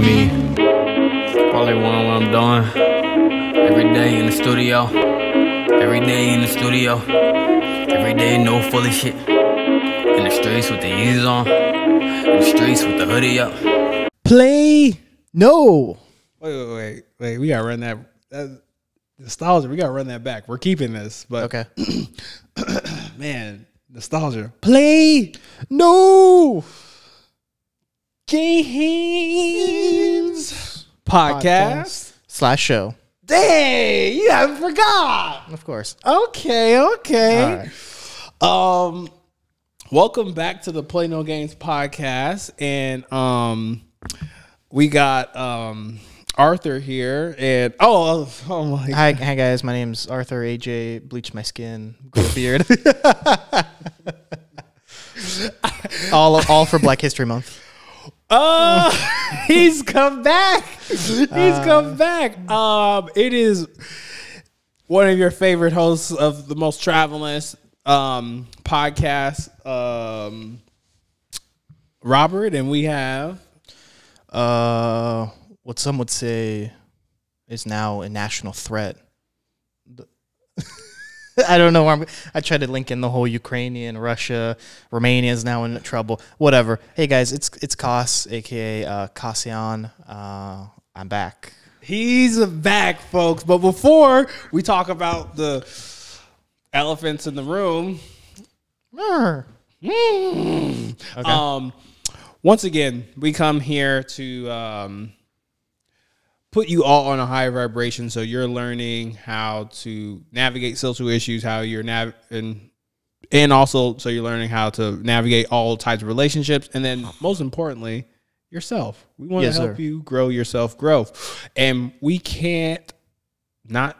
on me. Probably wondering what I'm doing. Every day in the studio. Every day in the studio. Every day no fully shit. In the streets with the Yeezys on. In the streets with the hoodie up. Play. No. Wait. We gotta run that nostalgia. We gotta run that back. We're keeping this, but Okay. Man, nostalgia. Play. No. Games. Podcast. / show. Dang, you haven't forgot. Of course. Okay. All right. Welcome back to the Play No Games podcast, and we got Arthur here, and oh my God. Hi guys. My name's Arthur. AJ bleached my skin, grew a beard. all for Black History Month. He's come back. Come back. It is one of your favorite hosts of the Most Travelers podcast, Robert, and we have what some would say is now a national threat. I don't know where I tried to link in the whole Ukrainian, Russia, Romania is now in trouble. Whatever. Hey guys, it's Cas, aka Kardashian. I'm back. He's back, folks. But before we talk about the elephants in the room, Okay. Once again, we come here to put you all on a higher vibration, so you're learning how to navigate social issues, how you're and also so you're learning how to navigate all types of relationships, and then most importantly, yourself. We want to help you grow your self growth, and we can't not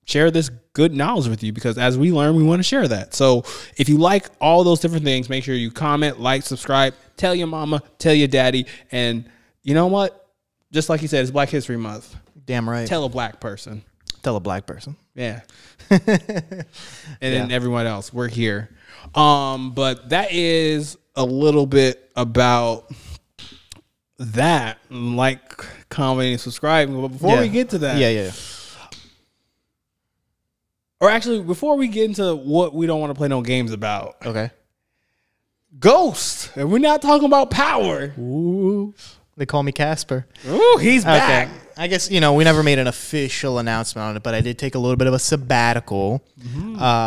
share this good knowledge with you, because as we learn, we want to share that. So if you like all those different things, make sure you comment, like, subscribe, tell your mama, tell your daddy, and you know what? Just like you said, it's Black History Month. Damn right. Tell a black person. Tell a black person. Yeah. And then everyone else, we're here. But that is a little bit about that. Like, commenting, and subscribing. But before we get to that. Yeah. Or actually, before we get into what we don't want to play no games about. Okay. Ghost. And we're not talking about power. Ooh. They call me Casper. Ooh, he's back. Okay. I guess, we never made an official announcement on it, but I did take a little bit of a sabbatical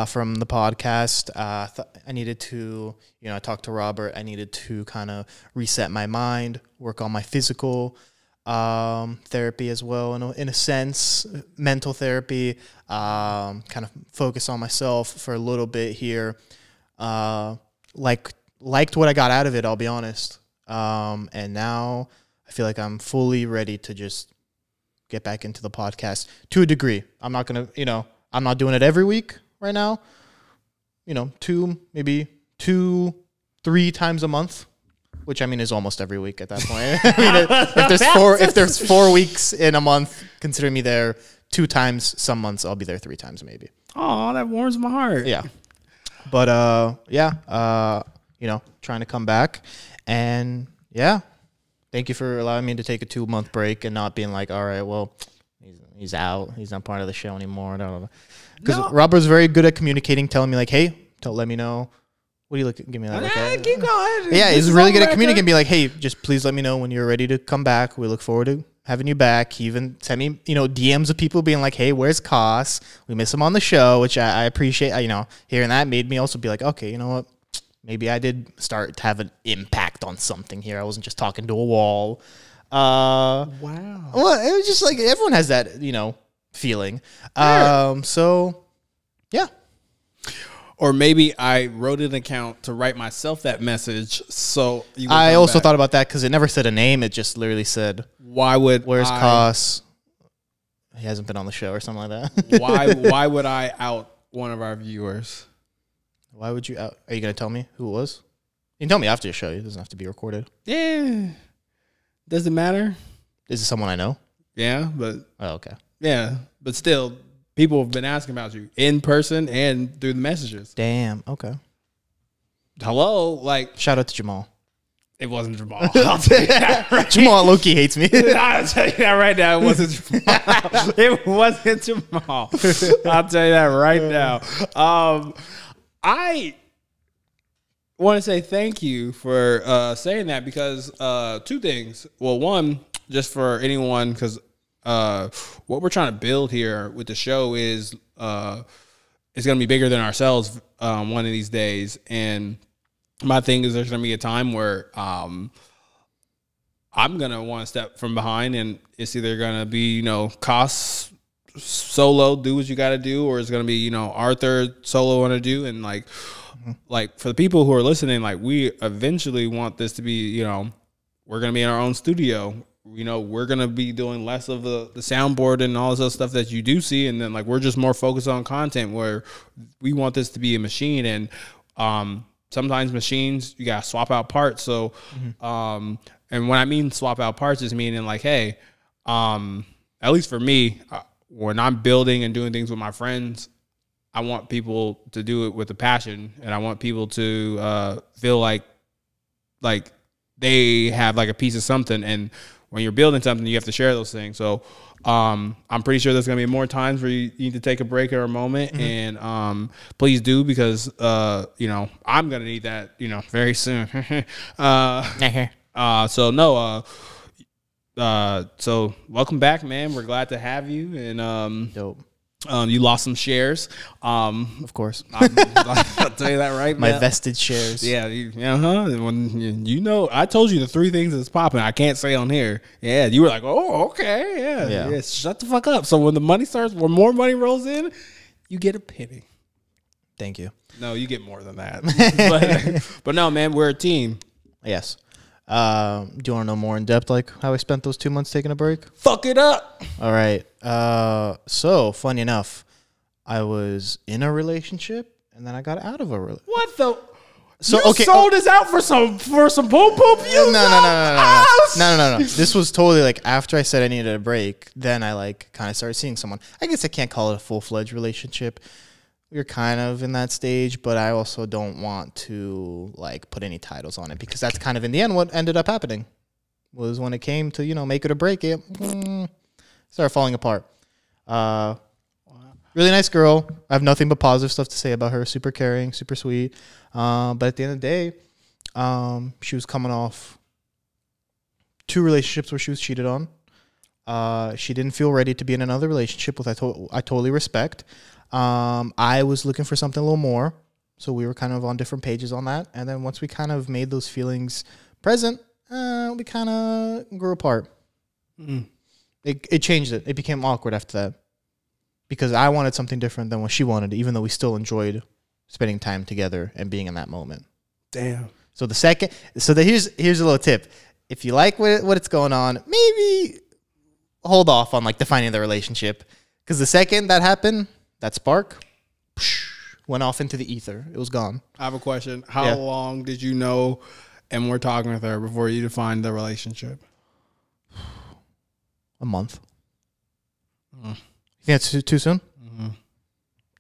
from the podcast. I needed to, I talked to Robert. I needed to kind of reset my mind, work on my physical therapy as well, in a sense, mental therapy, kind of focus on myself for a little bit here. Liked what I got out of it, I'll be honest. And now I feel like I'm fully ready to just get back into the podcast to a degree. I'm not going to, I'm not doing it every week right now. Maybe 2-3 times a month, which is almost every week at that point. If there's 4 weeks in a month, consider me there 2 times. Some months I'll be there 3 times maybe. Oh, that warms my heart. Yeah. But trying to come back. And yeah, thank you for allowing me to take a 2-month break and not being like, all right, well, he's out. He's not part of the show anymore. Because Robert's very good at communicating, telling me like, hey, don't let me know. What do you look at? Give me that. Keep going. Yeah, he's really good at communicating, be like, hey, just please let me know when you're ready to come back. We look forward to having you back. He even sent me, DMs of people being like, hey, where's Cas? We miss him on the show, which I appreciate. Hearing that made me also be like, okay, you know what? Maybe I did start to have an impact on something here. I wasn't just talking to a wall. Wow. Well, it was just like everyone has that, feeling. So, yeah. Or maybe I wrote an account to write myself that message. So I also thought about that because it never said a name. It just literally said, where's Cas? He hasn't been on the show or something like that. Why would I out one of our viewers? Why would you out? Are you going to tell me who it was? You can tell me after the show. It doesn't have to be recorded. Yeah. Does it matter? Is it someone I know? Yeah, but... Oh, okay. Yeah, but still, people have been asking about you in person and through the messages. Damn, okay. Hello? Like... Shout out to Jamal. It wasn't Jamal. I'll tell you that right. Jamal Loki hates me. I'll tell you that right now. It wasn't Jamal. It wasn't Jamal. I'll tell you that right now. I want to say thank you for saying that because two things. Well, one, just for anyone, because what we're trying to build here with the show is it's going to be bigger than ourselves one of these days. And my thing is there's going to be a time where I'm going to want to step from behind, and it's either going to be, Cas solo, do what you got to do, or it's going to be, Arthur solo want to do. And like for the people who are listening, like we eventually want this to be, we're going to be in our own studio. We're going to be doing less of the soundboard and all this other stuff that you do see. And then like, we're just more focused on content where we want this to be a machine. And, sometimes machines, you got to swap out parts. So, and when I mean swap out parts is meaning like, hey, at least for me, when I'm building and doing things with my friends, I want people to do it with a passion, and I want people to feel like they have like a piece of something. And when you're building something, you have to share those things. So I'm pretty sure there's going to be more times where you need to take a break or a moment, and please do, because I'm going to need that very soon. So welcome back, man. We're glad to have you, and Dope. You lost some shares. Of course. I'll tell you that right now. My vested shares. Yeah, when I told you the three things that's popping. I can't say on here. Yeah, you were like, oh, okay, yeah. Shut the fuck up. So when the money starts, when more money rolls in, you get a penny. Thank you. No, you get more than that. but no, man, we're a team. Yes. Do you want to know more in depth, like how I spent those 2 months taking a break? Fuck it up. All right. So funny enough, I was in a relationship and then I got out of a relationship. What the? So you sold us out for some boom boom. No. This was totally like after I said I needed a break. Then I like kind of started seeing someone. I guess I can't call it a full-fledged relationship. We're kind of in that stage, but I also don't want to like put any titles on it, because that's kind of in the end what ended up happening. Was when it came to make it or break it, started falling apart. Really nice girl. I have nothing but positive stuff to say about her. Super caring, super sweet. But at the end of the day, she was coming off 2 relationships where she was cheated on. She didn't feel ready to be in another relationship, which I totally respect. I was looking for something a little more, so we were kind of on different pages on that. And then once we kind of made those feelings present, we kind of grew apart. It changed it. It became awkward after that, because I wanted something different than what she wanted, even though we still enjoyed spending time together and being in that moment. Damn. So here's a little tip. If you like what it's going on, maybe hold off on like defining the relationship, because the second that happened, that spark went off into the ether. It was gone. I have a question. How long did you know and we're talking with her before you defined the relationship? A month. You think that's too soon?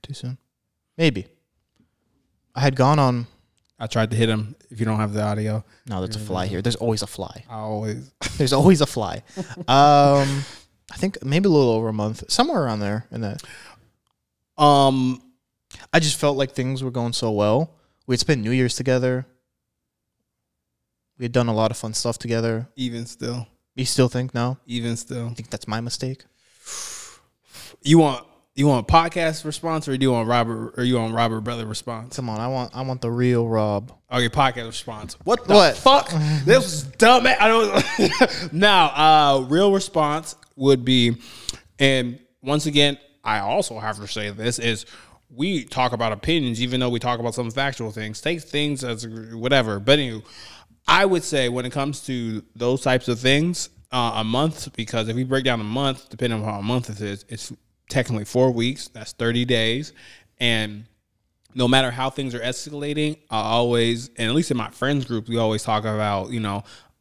Too soon. Maybe. I had gone on. I tried to hit him. If you don't have the audio. No, there's a fly here. There's always a fly. There's always a fly. I think maybe a little over a month. Somewhere around there in that. I just felt like things were going so well. We had spent New Year's together. We had done a lot of fun stuff together. Even still. You still think no? Even still. I think that's my mistake. You want podcast response, or do you want Robert brother response? Come on, I want the real Rob. Okay, podcast response. What the fuck? This was dumb. I don't. Now, real response would be, and once again, I also have to say this is, we talk about opinions, even though we talk about some factual things. Take things as whatever. But anyway, I would say when it comes to those types of things, a month, because if we break down a month, depending on how a month it is, it's technically 4 weeks. That's 30 days. And no matter how things are escalating, I always, and at least in my friends group, we always talk about,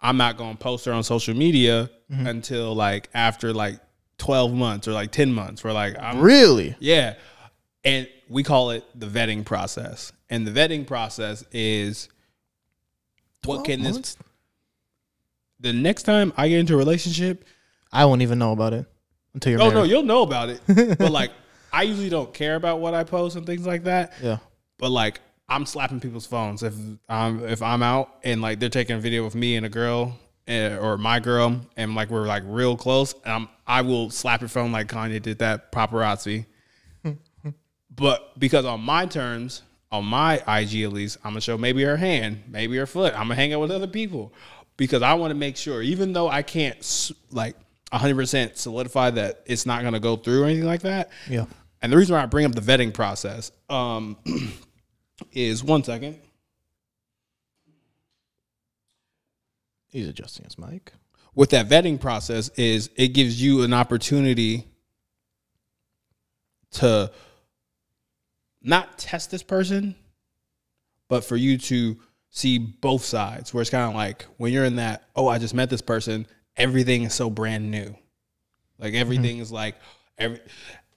I'm not going to post her on social media until like after like 12 months or like 10 months. We're like, really? Yeah. And we call it the vetting process. And the vetting process is, what can this, the next time I get into a relationship, I won't even know about it until you're married. No, you'll know about it. But like, I usually don't care about what I post and things like that. Yeah. But like, I'm slapping people's phones if I'm out and like they're taking a video with me and a girl or my girl and like we're like real close. I will slap your phone like Kanye did that paparazzi. But because on my terms, on my IG at least, I'm gonna show maybe her hand, maybe her foot. I'm gonna hang out with other people because I want to make sure, even though I can't like 100% solidify that it's not gonna go through or anything like that. Yeah. And the reason why I bring up the vetting process, is 1 second. He's adjusting his mic. With that vetting process is it gives you an opportunity to not test this person, but for you to see both sides, where it's kind of like when you're in that, oh, I just met this person, everything is so brand new. Like everything is like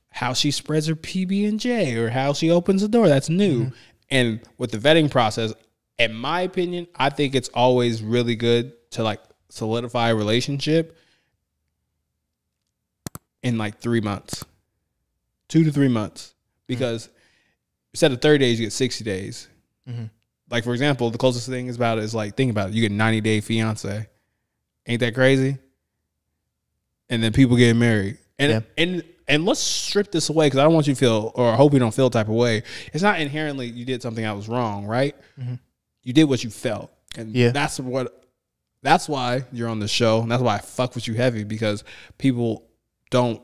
how she spreads her PB&J or how she opens the door, that's new. And with the vetting process, in my opinion, I think it's always really good to like solidify a relationship in like 3 months, 2 to 3 months, because instead of 30 days, you get 60 days. Like, for example, the closest thing is about it is like, think about it. You get 90-day fiance. Ain't that crazy? And then people get married. And let's strip this away because I don't want you to feel, or I hope you don't feel type of way. It's not inherently you did something that was wrong, right? You did what you felt. And that's why you're on the show. And that's why I fuck with you heavy, because people try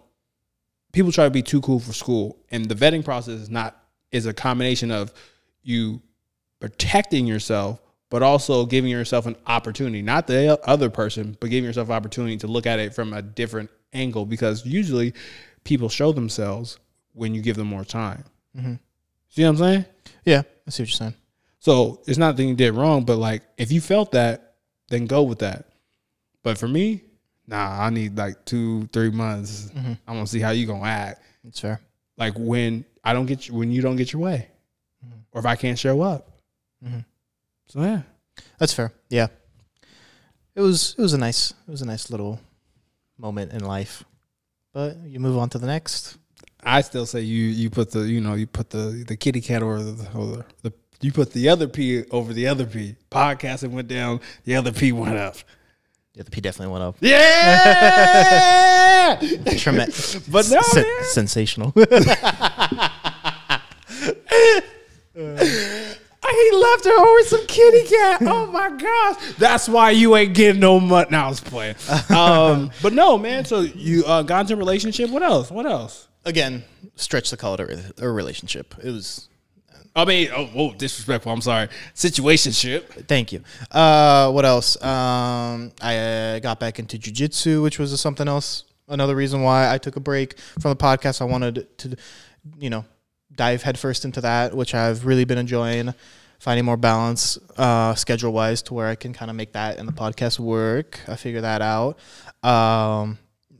to be too cool for school. And the vetting process is a combination of you protecting yourself, but also giving yourself an opportunity, not the other person, but giving yourself an opportunity to look at it from a different angle, because usually people show themselves when you give them more time. See what I'm saying? Yeah, I see what you're saying. So it's not that you did wrong, but like if you felt that, then go with that. But for me, nah, I need like 2-3 months. I want to see how you gonna act. That's fair. Like when you don't get your way, or if I can't show up. So yeah, that's fair. Yeah, it was a nice little moment in life. But you move on to the next. I still say you put the kitty cat or the you put the other P over the other P. Podcasting went down, the other P went up. Yeah, the P definitely went up. Yeah, but no, man. Sensational. He left her over some kitty cat. Oh my gosh, that's why you ain't getting no money. Now I was playing. But no, man. So you got into a relationship. What else? What else? Again, stretch to call it a relationship. It was. I mean, oh, disrespectful. I'm sorry. Situationship. Thank you. What else? I got back into jiu-jitsu, which was something else. Another reason why I took a break from the podcast. I wanted to, dive headfirst into that, which I've really been enjoying. Finding more balance schedule-wise to where I can kind of make that and the podcast work. I figured that out,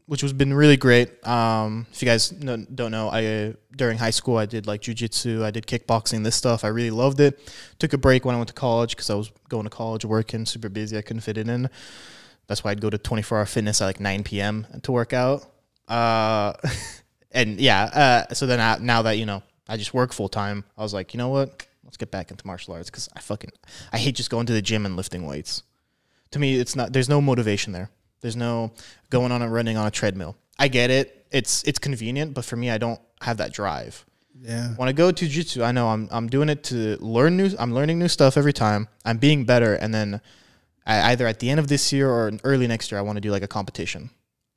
which has been really great. If you guys don't know, during high school, I did like jiu-jitsu. I did kickboxing, this stuff. I really loved it. Took a break when I went to college because I was going to college, working, super busy. I couldn't fit it in. That's why I'd go to 24-hour fitness at like 9 p.m. to work out. And yeah, so then now that, I just work full-time, I was like, you know what? Let's get back into martial arts because I hate just going to the gym and lifting weights. To me, there's no motivation there. There's no going on and running on a treadmill. I get it. It's convenient, but for me, I don't have that drive. Yeah. When I go to jiu-jitsu, I know I'm doing it to I'm learning new stuff every time. I'm being better, and then either at the end of this year or early next year, I want to do like a competition.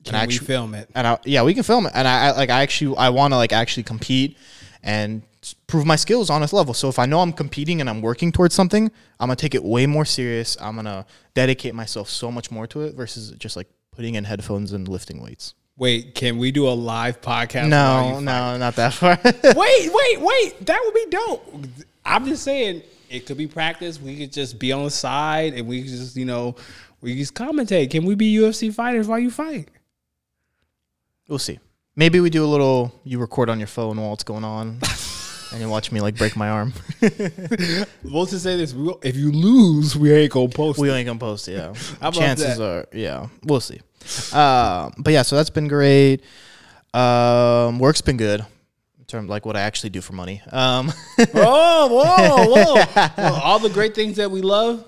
Can we film it? And we can film it. And I want to like actually compete and prove my skills on this level. So if I know I'm competing and I'm working towards something, I'm going to take it way more serious. I'm going to dedicate myself so much more to it versus just like putting in headphones and lifting weights. Wait, can we do a live podcast? No, not that far. Wait. That would be dope. I'm just saying it could be practice. We could just be on the side and we could just, we just commentate. Can we be UFC fighters while you fight? We'll see. Maybe we do a little, you record on your phone while it's going on. And you watch me like break my arm. We'll just say this: if you lose, we ain't gonna post. We ain't gonna post it. Yeah, How about chances that? are, yeah, we'll see. But yeah, so that's been great. Work's been good in terms of like what I actually do for money. Whoa. Well, all the great things that we love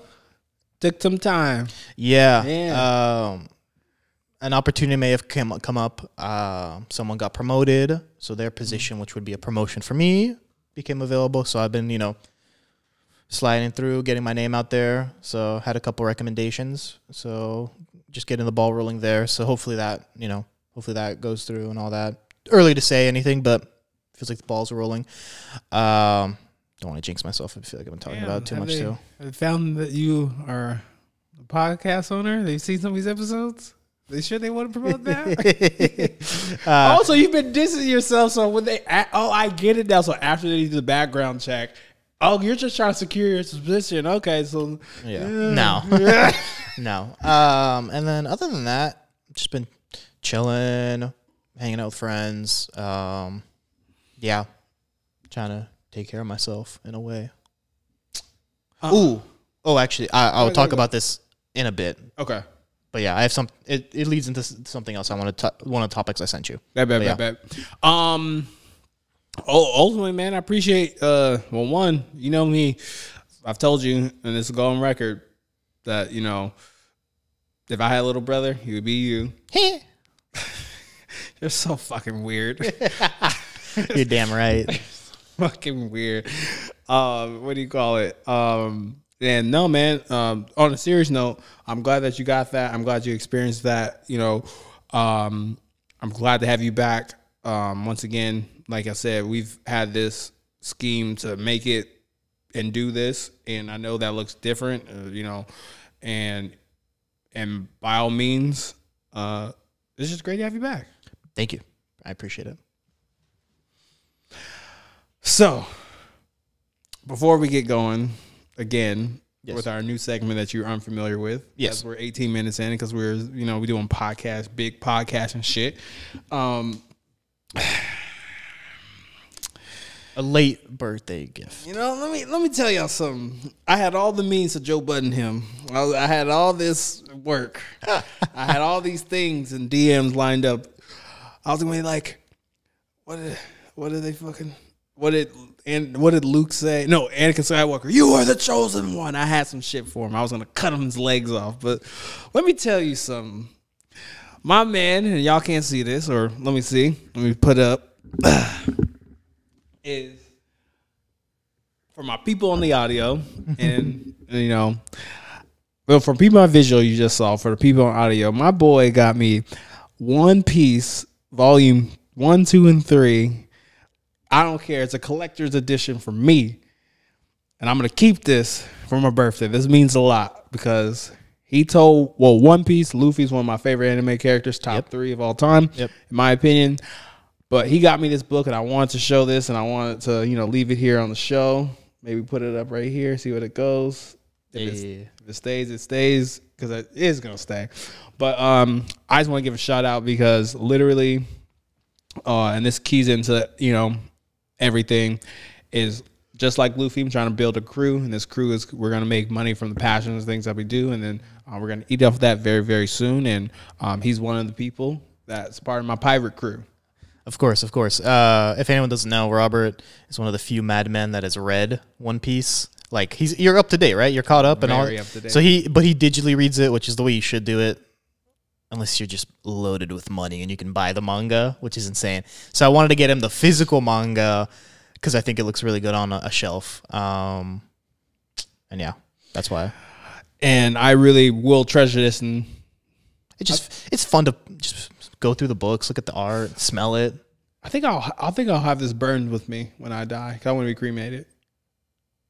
took some time. Yeah. An opportunity may have come up. Someone got promoted, so their position, which would be a promotion for me, became available. So I've been, sliding through, getting my name out there. So had a couple recommendations. So just getting the ball rolling there. So hopefully that goes through and all that. Early to say anything, but feels like the balls are rolling. Don't want to jinx myself. I feel like I've been talking about it too much too. I found that you are a podcast owner. They've seen some of these episodes. They sure they want to promote that? Also, you've been dissing yourself. So when I get it now. So after they do the background check, you're just trying to secure your position. Okay, so no. And then other than that, just been chilling, hanging out with friends. Trying to take care of myself in a way. Actually, I'll talk about this in a bit. Okay. But yeah, I have some. It leads into something else. I want to one of the topics I sent you. Bet. Ultimately, man, I appreciate. One, you know me. I've told you, and this is going on record, that if I had a little brother, he would be you. You're so fucking weird. You're damn right. Fucking weird. What do you call it? And no, man, on a serious note, I'm glad that you got that. I'm glad you experienced that. I'm glad to have you back. Once again, like I said, we've had this scheme to make it and do this. And I know that looks different, and by all means, it's just great to have you back. Thank you. I appreciate it. So before we get going, again, with our new segment that you're unfamiliar with. Yes. We're 18 minutes in because we're doing podcast, big podcast and shit. A late birthday gift. Let me tell y'all something. I had all the means to Joe Budden him. I had all this work. I had all these things and DMs lined up. I was gonna be like, what did Luke say? No, Anakin Skywalker, you are the chosen one. I had some shit for him. I was going to cut his legs off. But let me tell you something. My man, and y'all can't see this, or let me see. Let me put up. Is for my people on the audio, and well, for people on visual, you just saw. For the people on audio, my boy got me One Piece Volume 1, 2, and 3. I don't care. It's a collector's edition for me. And I'm going to keep this for my birthday. This means a lot because he told, One Piece, Luffy's one of my favorite anime characters, top 3 of all time, in my opinion. But he got me this book, and I wanted to show this, and I wanted to, leave it here on the show. Maybe put it up right here, see what it goes. If it stays, it stays, because it is going to stay. But I just want to give a shout out because literally, and this keys into, everything, is just like Luffy. I'm trying to build a crew, and this crew is, we're going to make money from the passions and things that we do, and then we're going to eat off that very, very soon. And he's one of the people that's part of my pirate crew. Of course. If anyone doesn't know, Robert is one of the few madmen that has read One Piece. Like you're up to date, right? You're caught up and all. Very up to date. So he digitally reads it, which is the way you should do it. Unless you're just loaded with money and you can buy the manga, which is insane. So I wanted to get him the physical manga because I think it looks really good on a shelf. And yeah, that's why. And I really will treasure this. And it's fun to just go through the books, look at the art, smell it. I think I'll have this burned with me when I die. 'Cause I want to be cremated.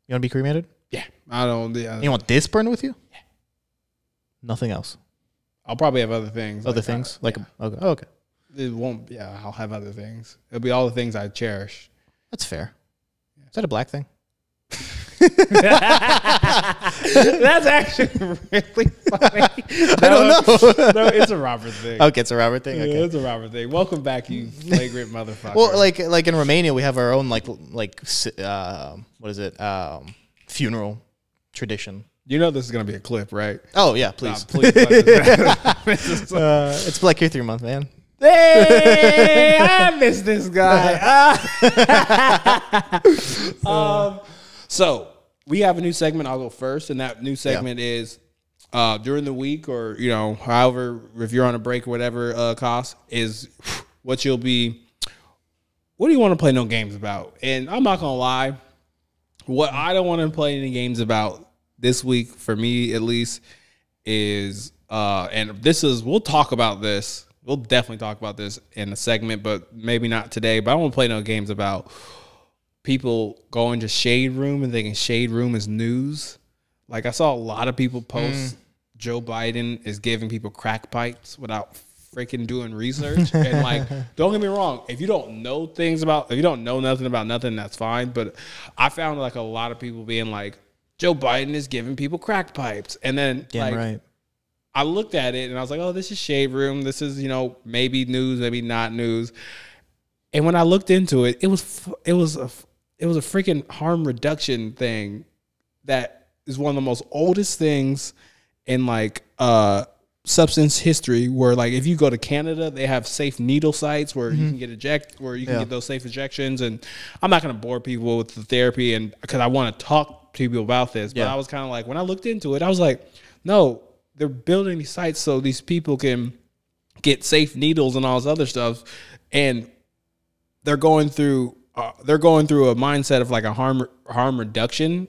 You want to be cremated? Yeah. I don't. Yeah. You want this burned with you? Yeah. Nothing else. I'll probably have other things. Other things? Like, okay. It won't, I'll have other things. It'll be all the things I cherish. That's fair. Is that a black thing? That's actually really funny. I don't know. No, it's a Robert thing. Okay, it's a Robert thing. Okay. Yeah, it's a Robert thing. Welcome back, you flagrant motherfucker. Well, like in Romania, we have our own what is it? Funeral tradition. you know this is gonna be a clip, right? Oh yeah, please. Nah, please let this down. It's Black History Month, man. Hey, I miss this guy. So we have a new segment. I'll go first, and that new segment is during the week, or however, if you're on a break or whatever, cost is what you'll be. What do you want to play no games about? And I'm not gonna lie, what I don't want to play any games about this week, for me at least, is and this is we'll talk about this. We'll definitely talk about this in a segment, but maybe not today. But I don't want to play no games about people going to Shade Room and thinking Shade Room is news. Like, I saw a lot of people post Joe Biden is giving people crack pipes without freaking doing research. And like, don't get me wrong, if you don't know nothing about nothing, that's fine. But I found like a lot of people being like, Joe Biden is giving people crack pipes, and then Right. I looked at it and I was like, oh, this is Shade Room. This is, maybe news, maybe not news. And when I looked into it, it was a freaking harm reduction thing that is one of the most oldest things in like substance history, where like if you go to Canada, they have safe needle sites where you can get get those safe injections. And I'm not going to bore people with the therapy, and because I want to talk to people about this, but I was kind of like, when I looked into it, I was like, no, they're building these sites so these people can get safe needles and all this other stuff, and they're going through a mindset of like a harm reduction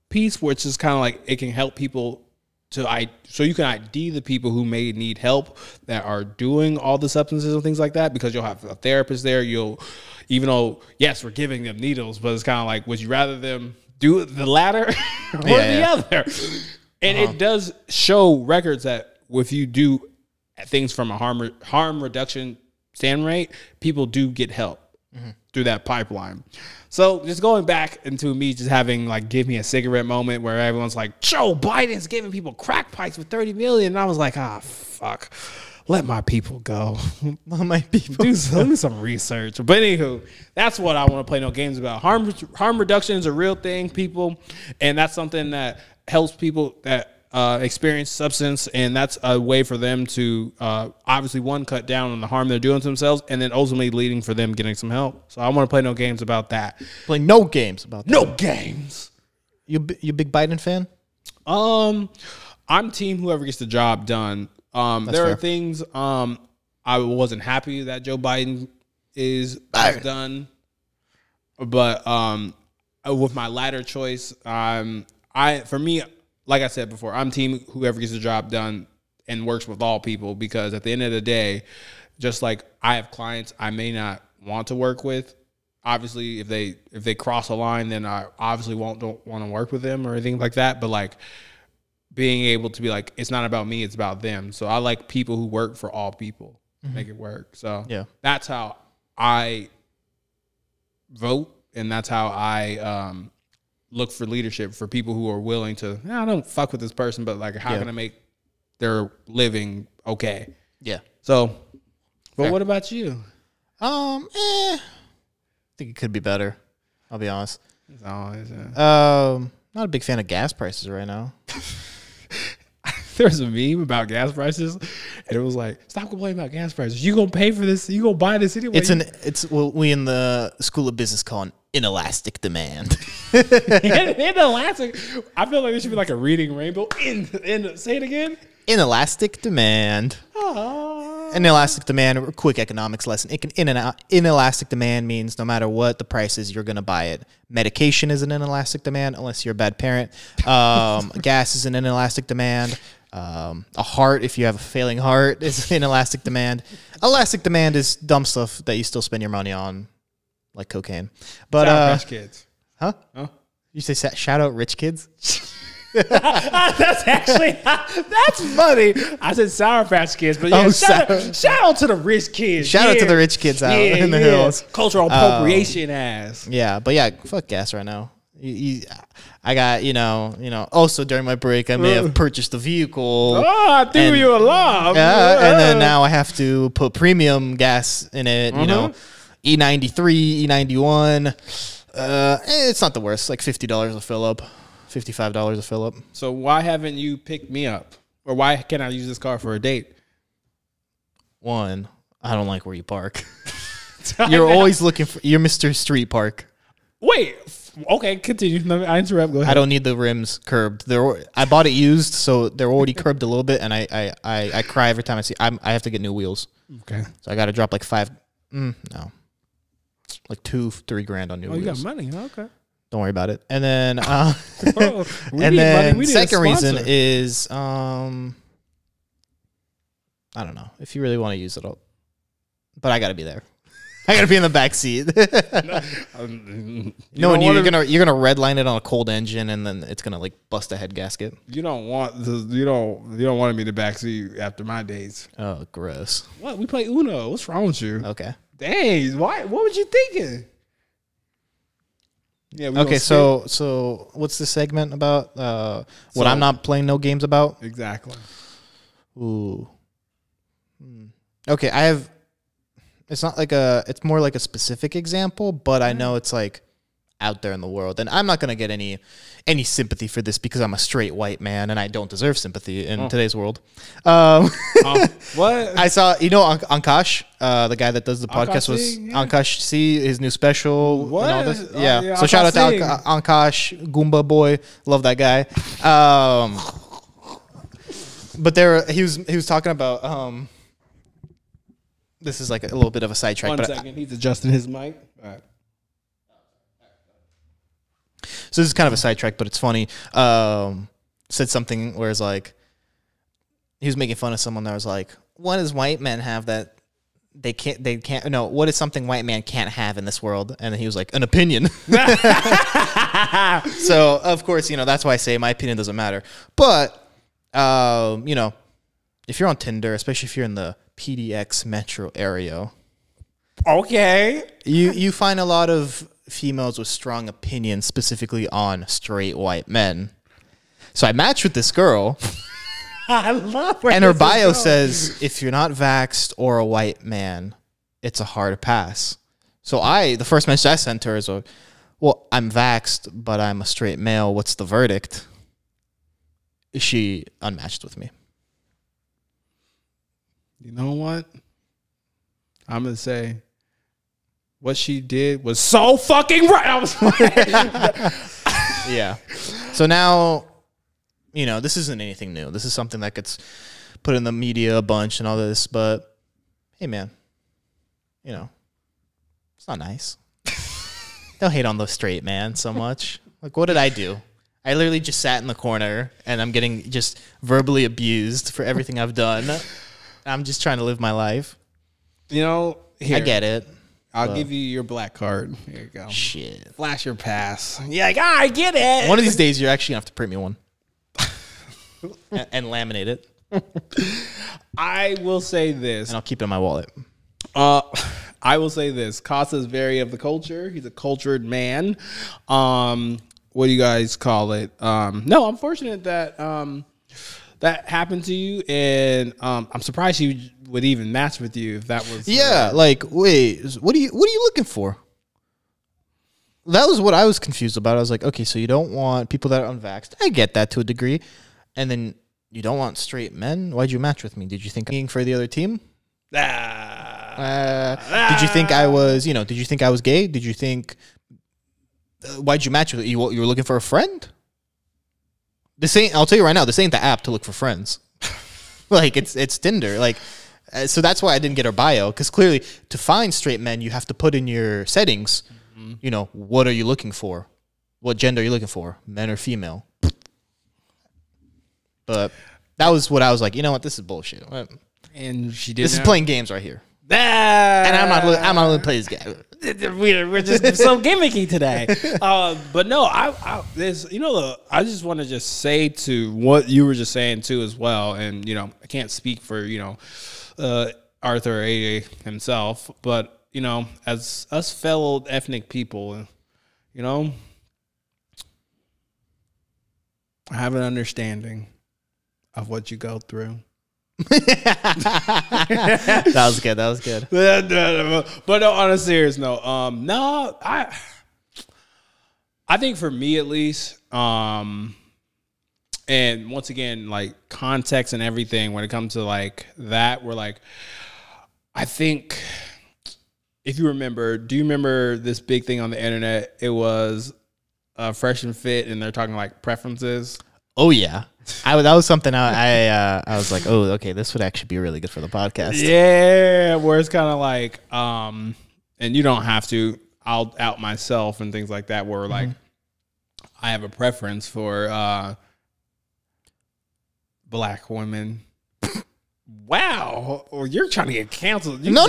piece, which is kind of like it can help people so you can ID the people who may need help that are doing all the substances and things like that, because you'll have a therapist there. Even though yes, we're giving them needles, but it's kind of like, would you rather them do the latter or the other? And it does show records that if you do things from a harm reduction standpoint, people do get help through that pipeline. So just going back into me just having like give me a cigarette moment where everyone's like, Joe Biden's giving people crack pipes for 30 million. And I was like, fuck. Let my people go. Let my people do some research. But anywho, that's what I want to play no games about. Harm reduction is a real thing, people. And that's something that helps people that experience substance, and that's a way for them to obviously, one, cut down on the harm they're doing to themselves, and then ultimately leading for them getting some help. So I want to play no games about that. Play no games about that. No games. You big Biden fan? I'm team whoever gets the job done. There are things I wasn't happy that Joe Biden has done, but with my latter choice, for me, like I said before, I'm team whoever gets the job done and works with all people, because at the end of the day, just like I have clients I may not want to work with. Obviously, if they cross a line, then I obviously don't want to work with them or anything like that. But like being able to be like, it's not about me, it's about them. So I like people who work for all people, make it work. So that's how I vote, and that's how I look for leadership, for people who are willing to, I don't fuck with this person, but like, how can I make their living okay? Yeah. So, but what about you? I think it could be better. I'll be honest. It's always, not a big fan of gas prices right now. There's a meme about gas prices, and it was like, stop complaining about gas prices. You gonna pay for this? You gonna buy this anyway? It's what we in the School of Business call an inelastic demand. Inelastic. I feel like there should be like a reading rainbow. Say it again. Inelastic demand. Inelastic demand. Quick economics lesson. Inelastic demand means no matter what the price is, you're gonna buy it. Medication is an inelastic demand unless you're a bad parent. Gas is an inelastic demand. A heart, if you have a failing heart, is an elastic demand. Elastic demand is dumb stuff that you still spend your money on, like cocaine. But Sour Patch Kids. Huh? You say shout out rich kids? That's funny. I said Sour Patch Kids, but shout out to the rich kids. Shout out to the rich kids out in the hills. Cultural appropriation ass. Yeah, but yeah, fuck gas right now. I got, also during my break, I may have purchased a vehicle. Oh, I threw you a lob. Yeah, and then now I have to put premium gas in it, E93, E91. It's not the worst, like $50 a fill up, $55 a fill up. So why haven't you picked me up? Or why can't I use this car for a date? One, I don't like where you park. You're always looking for, you're Mr. Street Park. Wait, okay, continue. I interrupt. Go ahead. I don't need the rims curbed. I bought it used, so they're already curbed a little bit, and I cry every time I see. I have to get new wheels. Okay, so I got to drop like like $2-3 grand on new wheels. You got money? Okay, don't worry about it. And then, second reason is I don't know if you really want to use it all, but I got to be there. I gotta be in the back seat. You're gonna redline it on a cold engine, and then it's gonna like bust a head gasket. You don't want you don't want me in the back seat after my days. Oh, gross. What? We play Uno. What's wrong with you? Okay. Dang. Why? What was you thinking? Yeah. Okay. So what's this segment about? What I'm not playing no games about? Exactly. Ooh. Okay. It's not like it's more like a specific example, but I know it's like out there in the world. And I'm not going to get any sympathy for this because I'm a straight white man and I don't deserve sympathy in today's world. What? I saw, Ankash, the guy that does the podcast was Ankash C, his new special. What? And all this. Yeah. So shout out to Ankash, Goomba boy. Love that guy. But he was talking about, this is like a little bit of a sidetrack. One second. He's adjusting his mic. All right. So this is kind of a sidetrack, but it's funny. Said something where it's like, he was making fun of someone that was like, what does white men have that what is something white man can't have in this world? And then he was like, an opinion. So of course, that's why I say my opinion doesn't matter. But, if you're on Tinder, especially if you're in the PDX metro area, okay, you find a lot of females with strong opinions, specifically on straight white men. So I matched with this girl. I love her. And her bio says, if you're not vaxxed or a white man, it's a hard pass. So the first message I sent her is, well, I'm vaxxed, but I'm a straight male. What's the verdict? She unmatched with me. You know what? I'm going to say what she did was so fucking right. I was Yeah. So now, this isn't anything new. This is something that gets put in the media a bunch and all this. But, hey, man, it's not nice. Don't hate on the straight man so much. Like, what did I do? I literally just sat in the corner, and I'm getting just verbally abused for everything I've done. I'm just trying to live my life. Here, I get it. I'll give you your black card. Here you go. Shit. Flash your pass. Yeah, like, I get it. One of these days, you're actually going to have to print me one. and laminate it. I will say this. And I'll keep it in my wallet. I will say this. Casa's very of the culture. He's a cultured man. What do you guys call it? No, I'm fortunate that that happened to you, and I'm surprised he would even match with you if that was. Yeah, like, wait, what are you looking for? That was what I was confused about. I was like, okay, so you don't want people that are unvaxxed. I get that to a degree, and then you don't want straight men. Why'd you match with me? Did you think I'm being for the other team? Did you think I was? Did you think I was gay? Did you think? Why'd you match with me? You were looking for a friend? I'll tell you right now, this ain't the app to look for friends. Like, it's Tinder. Like, so that's why I didn't get her bio, because clearly to find straight men, you have to put in your settings, what are you looking for? What gender are you looking for? Men or female? But that was what I was like, you know what, this is bullshit. And she did. This is playing games right here. And I'm not going to play this game. We're just so gimmicky today. But no, I just want to just say to what you were just saying too as well. And, I can't speak for, Arthur A. himself, but, as us fellow ethnic people, I have an understanding of what you go through. That was good. That was good. But no, on a serious note, no, I think for me at least, and once again, like context and everything when it comes to like that, we're like, I think if you remember, do you remember this big thing on the internet? It was Fresh and Fit, and they're talking like preferences. Oh yeah. That was something I was like, oh, okay, this would actually be really good for the podcast. Yeah, where it's kind of like, and you don't have to. I'll out myself and things like that. Where like, I have a preference for black women. Wow, or you're trying to get canceled? No.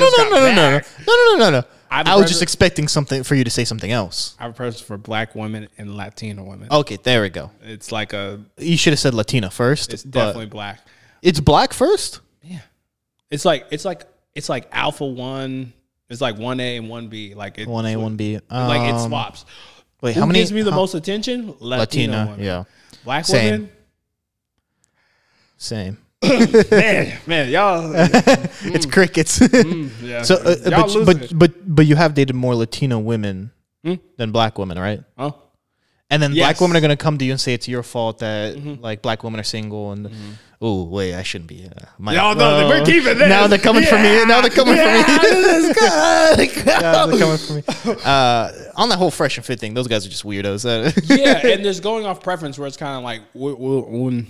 I was just expecting something for you to say something else. I have a preference for black women and Latino women. Okay, there we go. It's like you should have said Latina first. It's definitely black. It's black first? Yeah. It's like alpha one. It's like 1A and 1B. Like 1A, 1B. Like it swaps. Wait, Who how many gives me the most attention? Latina women. Yeah. Black Same. women. Same. man, y'all. It's crickets. Yeah. So, y'all but you have dated more Latino women than black women, right? Oh. And then Yes. black women are gonna come to you and say it's your fault that like black women are single and oh wait, I shouldn't be. Y'all know that we're keeping this. Now they're coming for me. Now they're coming for me. This is good. Yeah, they're coming for me. On that whole Fresh and Fit thing, those guys are just weirdos. Yeah, and there's going off preference where it's kind of like when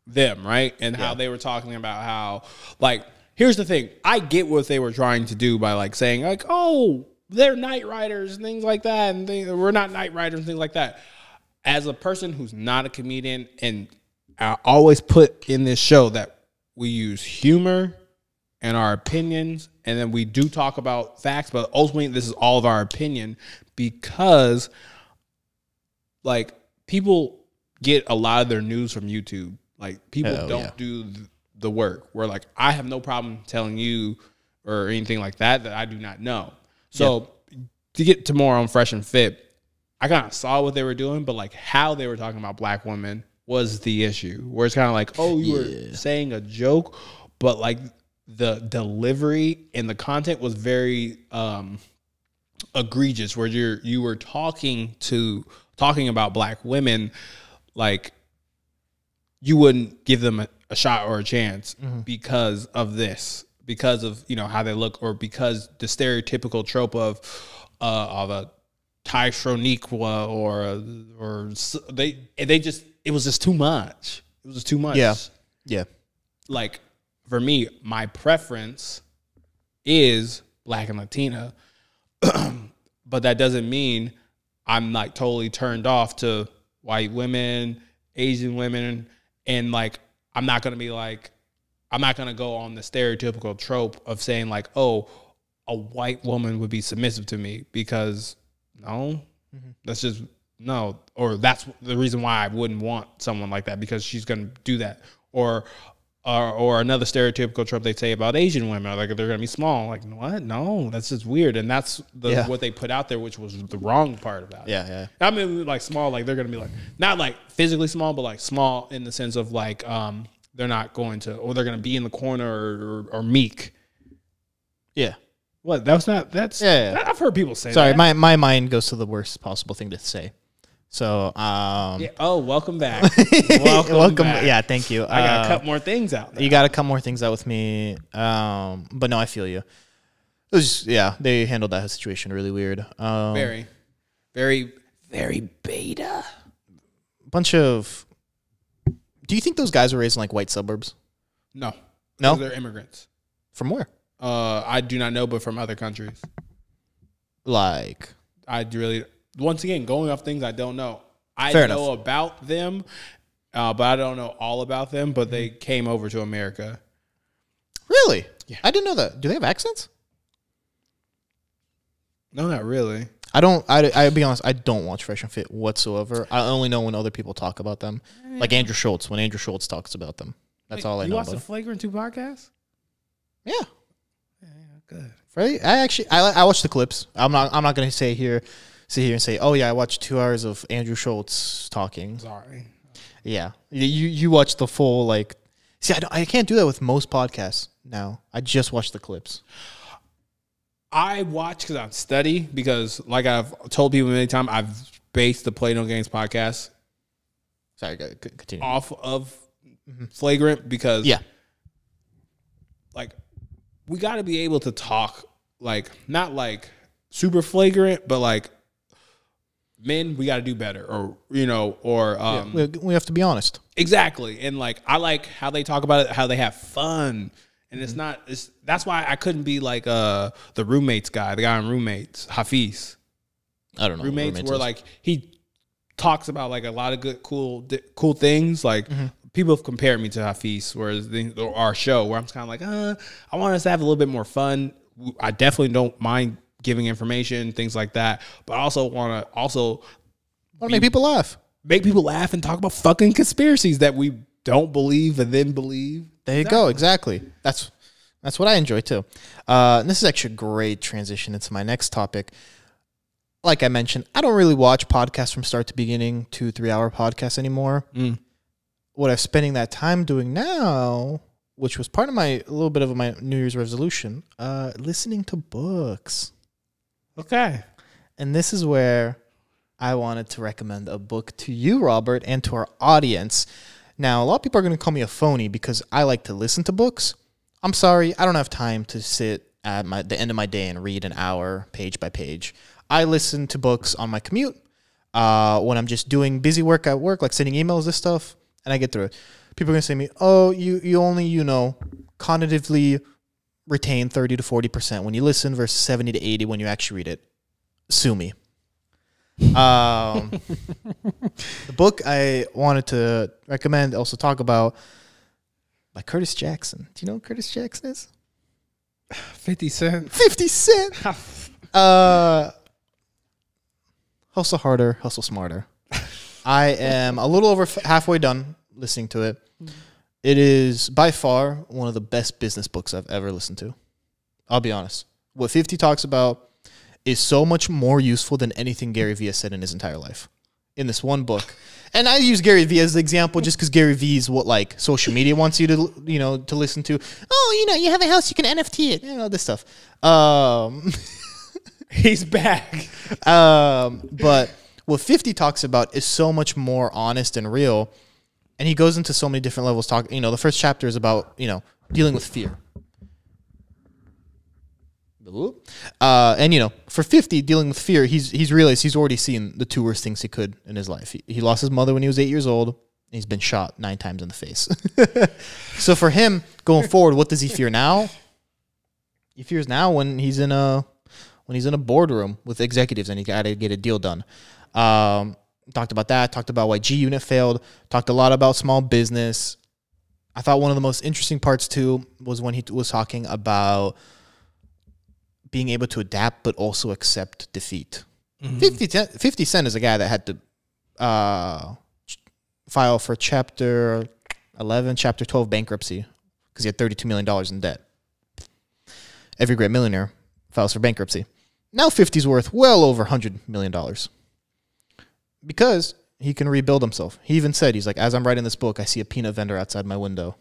them, right? And how they were talking about how, like, here's the thing. I get what they were trying to do by, like, saying, like, oh, they're night riders and things like that. And we're not night riders and things like that. As a person who's not a comedian, and I always put in this show that we use humor and our opinions, and then we do talk about facts, but ultimately this is all of our opinion because, like, people get a lot of their news from YouTube. Like, people don't do the work. Where, like, I have no problem telling you or anything like that I do not know. So to get to more on Fresh and Fit, I kind of saw what they were doing, but, like, how they were talking about black women was the issue. Where it's kind of like, oh, you were saying a joke, but, like, the delivery and the content was very egregious. Where you were talking about black women, like, you wouldn't give them a shot or a chance because of this, because of, you know, how they look, or because the stereotypical trope of a Ty Shroniqua or they just, it was just too much. It was just too much. Yeah. Like, for me, my preference is black and Latina, but that doesn't mean I'm like totally turned off to white women, Asian women. And, like, I'm not going to be like, I'm not going to go on the stereotypical trope of saying, like, oh, a white woman would be submissive to me, because no, that's just, no. Or that's the reason why I wouldn't want someone like that, because she's going to do that. Or another stereotypical trope they say about Asian women, like, they're going to be small. Like, what? No, that's just weird. And that's what they put out there, which was the wrong part about it. Yeah. I mean, like, small, like, they're going to be like, not like physically small, but like small in the sense of like, they're not going to, or they're going to be in the corner or meek. Yeah. What? That's not, that's, I've heard people say that. Sorry, my mind goes to the worst possible thing to say. So, oh, welcome back. welcome back. Yeah, thank you. I gotta cut more things out. You gotta cut more things out with me. But no, I feel you. It was they handled that situation really weird. Very, very, very beta. Bunch of. Do you think those guys were raised in like white suburbs? No, they're immigrants. From where? I do not know, but from other countries. Like, I really. Once again, going off things I don't know. I know about them, but I don't know all about them. But they came over to America. Really? Yeah. I didn't know that. Do they have accents? No, not really. I'll be honest, I don't watch Fresh and Fit whatsoever. I only know when other people talk about them. Like Andrew Schultz, when Andrew Schultz talks about them. That's all I know. You watched about the Flagrant 2 podcast? Yeah. Yeah, good. Really? I watched the clips. I'm not gonna sit here and say, oh yeah, I watched 2 hours of Andrew Schultz talking. Sorry. Yeah, you watch the full like. See, I can't do that with most podcasts now. I just watch the clips. I watch because I study, because like I've told people many times, I've based the Play No Games podcast Continue. off of Flagrant, because like we got to be able to talk like not like super flagrant, but like men, we got to do better, or we have to be honest. Exactly. And like I like how they talk about it, how they have fun. And that's why I couldn't be like the roommates guy, the guy on Roommates, Hafiz. I don't know. Roommates where like he talks about like a lot of good cool things. Like people have compared me to Hafiz, whereas our show where I'm kind of like, I want us to have a little bit more fun. I definitely don't mind giving information, things like that, but I also want to make people laugh. Make people laugh and talk about fucking conspiracies that we don't believe and then believe. There you go. Exactly. That's what I enjoy too. This is actually a great transition into my next topic. Like I mentioned, I don't really watch podcasts from start to beginning, 2-3 hour podcasts anymore. What I'm spending that time doing now, which was part of a little bit of my New Year's resolution, listening to books. Okay. And this is where I wanted to recommend a book to you, Robert, and to our audience. Now, a lot of people are going to call me a phony because I like to listen to books. I'm sorry, I don't have time to sit at the end of my day and read an hour page by page. I listen to books on my commute, when I'm just doing busy work at work, like sending emails, this stuff, and I get through it. People are going to say to me, oh, you only, cognitively retain 30 to 40% when you listen versus 70 to 80 when you actually read it. Sue me. The book I wanted to recommend, also talk about, by Curtis Jackson. Do you know who Curtis Jackson is? 50 Cent. 50 Cent. Hustle harder, hustle smarter. I am a little over halfway done listening to it. It is by far one of the best business books I've ever listened to. I'll be honest. What 50 talks about is so much more useful than anything Gary Vee has said in his entire life in this one book. And I use Gary Vee as the example just because Gary Vee is what like social media wants you to, to listen to. Oh, you have a house, you can NFT it, this stuff. He's back. But what 50 talks about is so much more honest and real. And he goes into so many different levels. The first chapter is about, dealing with fear. And for 50, dealing with fear, he's realized he's already seen the two worst things he could in his life. He lost his mother when he was 8 years old. And he's been shot 9 times in the face. So for him, going forward, what does he fear now? He fears now when he's in a boardroom with executives and he got to get a deal done. Talked about that. Talked about why G Unit failed. Talked a lot about small business. I thought one of the most interesting parts too was when he was talking about being able to adapt but also accept defeat. 50 Cent is a guy that had to file for Chapter 11, Chapter 12 bankruptcy because he had $32 million in debt. Every great millionaire files for bankruptcy. Now 50's worth well over $100 million because he can rebuild himself. He even said, he's like, as I'm writing this book, I see a peanut vendor outside my window.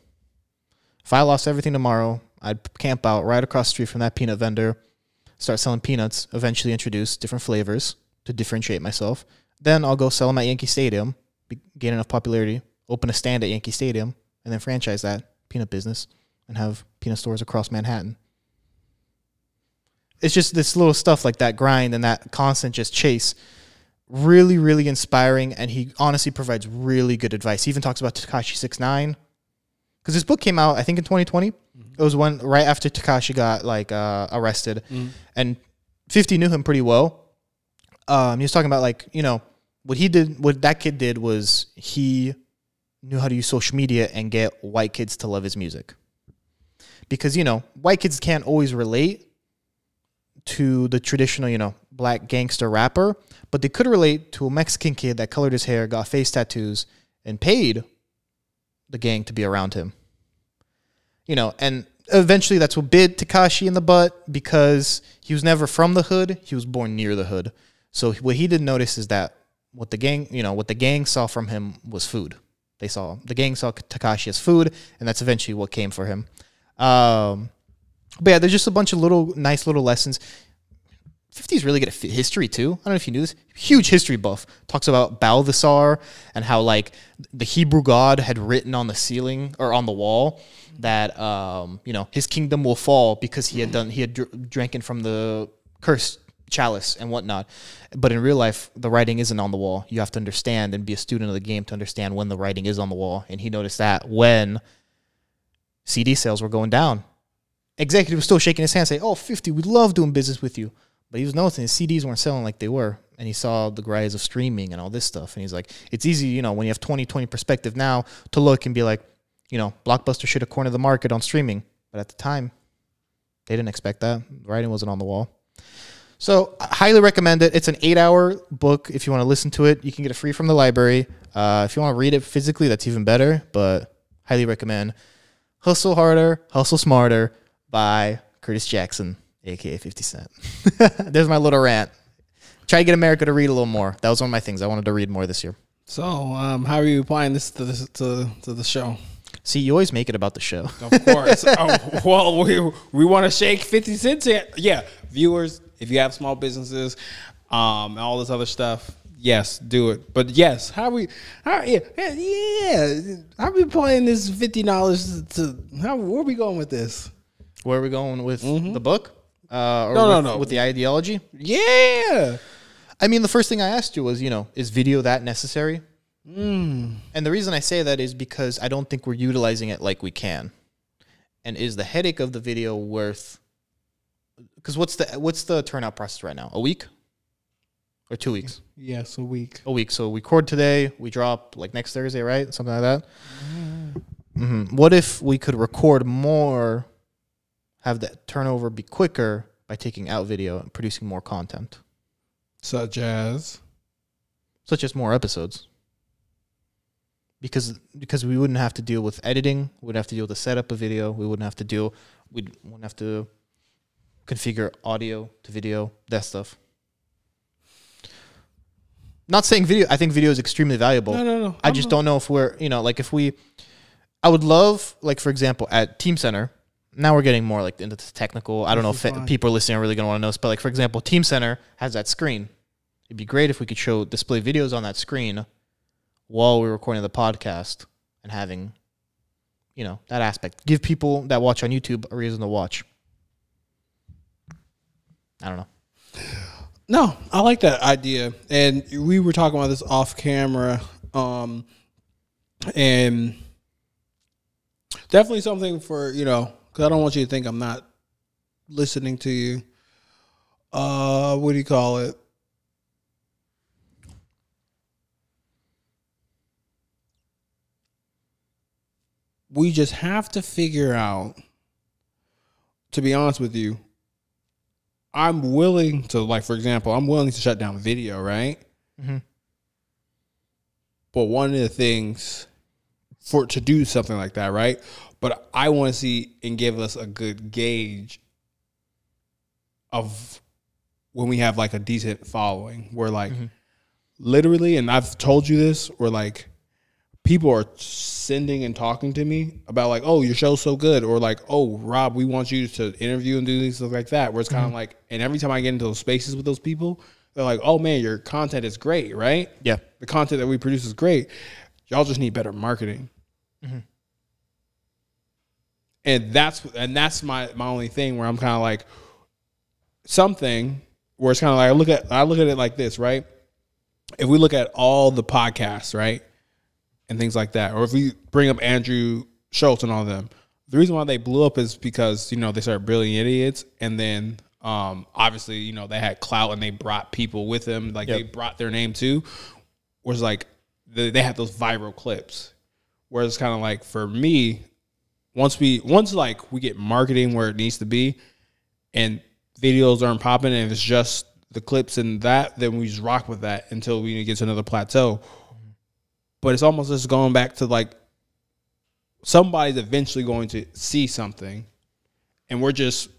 If I lost everything tomorrow, I'd camp out right across the street from that peanut vendor, start selling peanuts, eventually introduce different flavors to differentiate myself. Then I'll go sell them at Yankee Stadium, gain enough popularity, open a stand at Yankee Stadium, and then franchise that peanut business and have peanut stores across Manhattan. It's just this little stuff like that grind and that constant just chase. Really, really inspiring, and he honestly provides really good advice. He even talks about Tekashi 6ix9ine. Because this book came out, I think, in 2020. It was right after Tekashi got arrested, and 50 knew him pretty well. He was talking about what that kid did was he knew how to use social media and get white kids to love his music. Because white kids can't always relate to the traditional black gangster rapper, but they could relate to a Mexican kid that colored his hair, got face tattoos, and paid the gang to be around him. And eventually that's what bit Tekashi in the butt because he was never from the hood. He was born near the hood. So what he didn't notice is that what the gang saw from him was food. The gang saw Tekashi as food, and that's eventually what came for him. But yeah, there's just a bunch of nice little lessons. 50's really good at history too. I don't know if you knew this. Huge history buff. Talks about Balthasar and how like the Hebrew god had written on the ceiling or on the wall that his kingdom will fall because he had drank from the cursed chalice and whatnot. But in real life, the writing isn't on the wall. You have to understand and be a student of the game to understand when the writing is on the wall. And he noticed that when CD sales were going down. Executive was still shaking his hand saying, "Oh, 50, we love doing business with you." But he was noticing his CDs weren't selling like they were. And he saw the rise of streaming and all this stuff. And he's like, it's easy, when you have 20/20 perspective now to look and be like, Blockbuster should have cornered the market on streaming. But at the time, they didn't expect that. The writing wasn't on the wall. So I highly recommend it. It's an 8-hour book. If you want to listen to it, you can get it free from the library. If you want to read it physically, that's even better. But highly recommend Hustle Harder, Hustle Smarter by Curtis Jackson, a.k.a. 50 Cent. There's my little rant. Try to get America to read a little more. That was one of my things. I wanted to read more this year. So how are you applying this to the show? See, you always make it about the show. Of course. Well, we want to shake 50 cents here. Yeah, viewers, if you have small businesses, all this other stuff, yes, do it. But yes, how are we applying this $50 where are we going with this? Where are we going with the book? No. With the ideology? Yeah. I mean, the first thing I asked you was, is video that necessary? And the reason I say that is because I don't think we're utilizing it like we can. And is the headache of the video worth? Because what's the turnout process right now? A week or 2 weeks? Yes, a week. A week. So we record today, we drop like next Thursday, right? Something like that. What if we could record more, have that turnover be quicker by taking out video and producing more content, such as more episodes? Because we wouldn't have to deal with editing, we wouldn't have to deal with the setup of video, we wouldn't have to configure audio to video, that stuff. Not saying video, I think video is extremely valuable. No. I just don't know if we're, I would love, like, for example, at Team Center, now we're getting more like into the technical. I don't know if people listening are really going to want to know this, but like, for example, Team Center has that screen. It'd be great if we could display videos on that screen while we're recording the podcast and having, that aspect. Give people that watch on YouTube a reason to watch. I don't know. No, I like that idea. And we were talking about this off camera. And definitely something for, because I don't want you to think I'm not listening to you. What do you call it? We just have to figure out, to be honest with you, I'm willing to, like, for example, I'm willing to shut down video, right? But one of the things to do something like that, right? But I want to see and give us a good gauge of when we have like a decent following. Where like literally, and I've told you this, where like people are sending and talking to me about like, oh, your show's so good, or like, oh, Rob, we want you to interview and do things stuff like that. Where it's kind of like, and every time I get into those spaces with those people, they're like, oh man, your content is great, right? Yeah, the content that we produce is great. Y'all just need better marketing. And that's my only thing, where I'm kind of like, something where it's kind of like, I look at it like this, right? If we look at all the podcasts, right, and things like that, or if we bring up Andrew Schultz and all of them, the reason why they blew up is because, they started Brilliant Idiots, and then obviously, they had clout and they brought people with them, like they brought their name too, was like they had those viral clips. Whereas it's kind of like, for me, once like we get marketing where it needs to be and videos aren't popping, and if it's just the clips and that, then we just rock with that until we get to another plateau. But it's almost just going back to like, somebody's eventually going to see something, and we're just,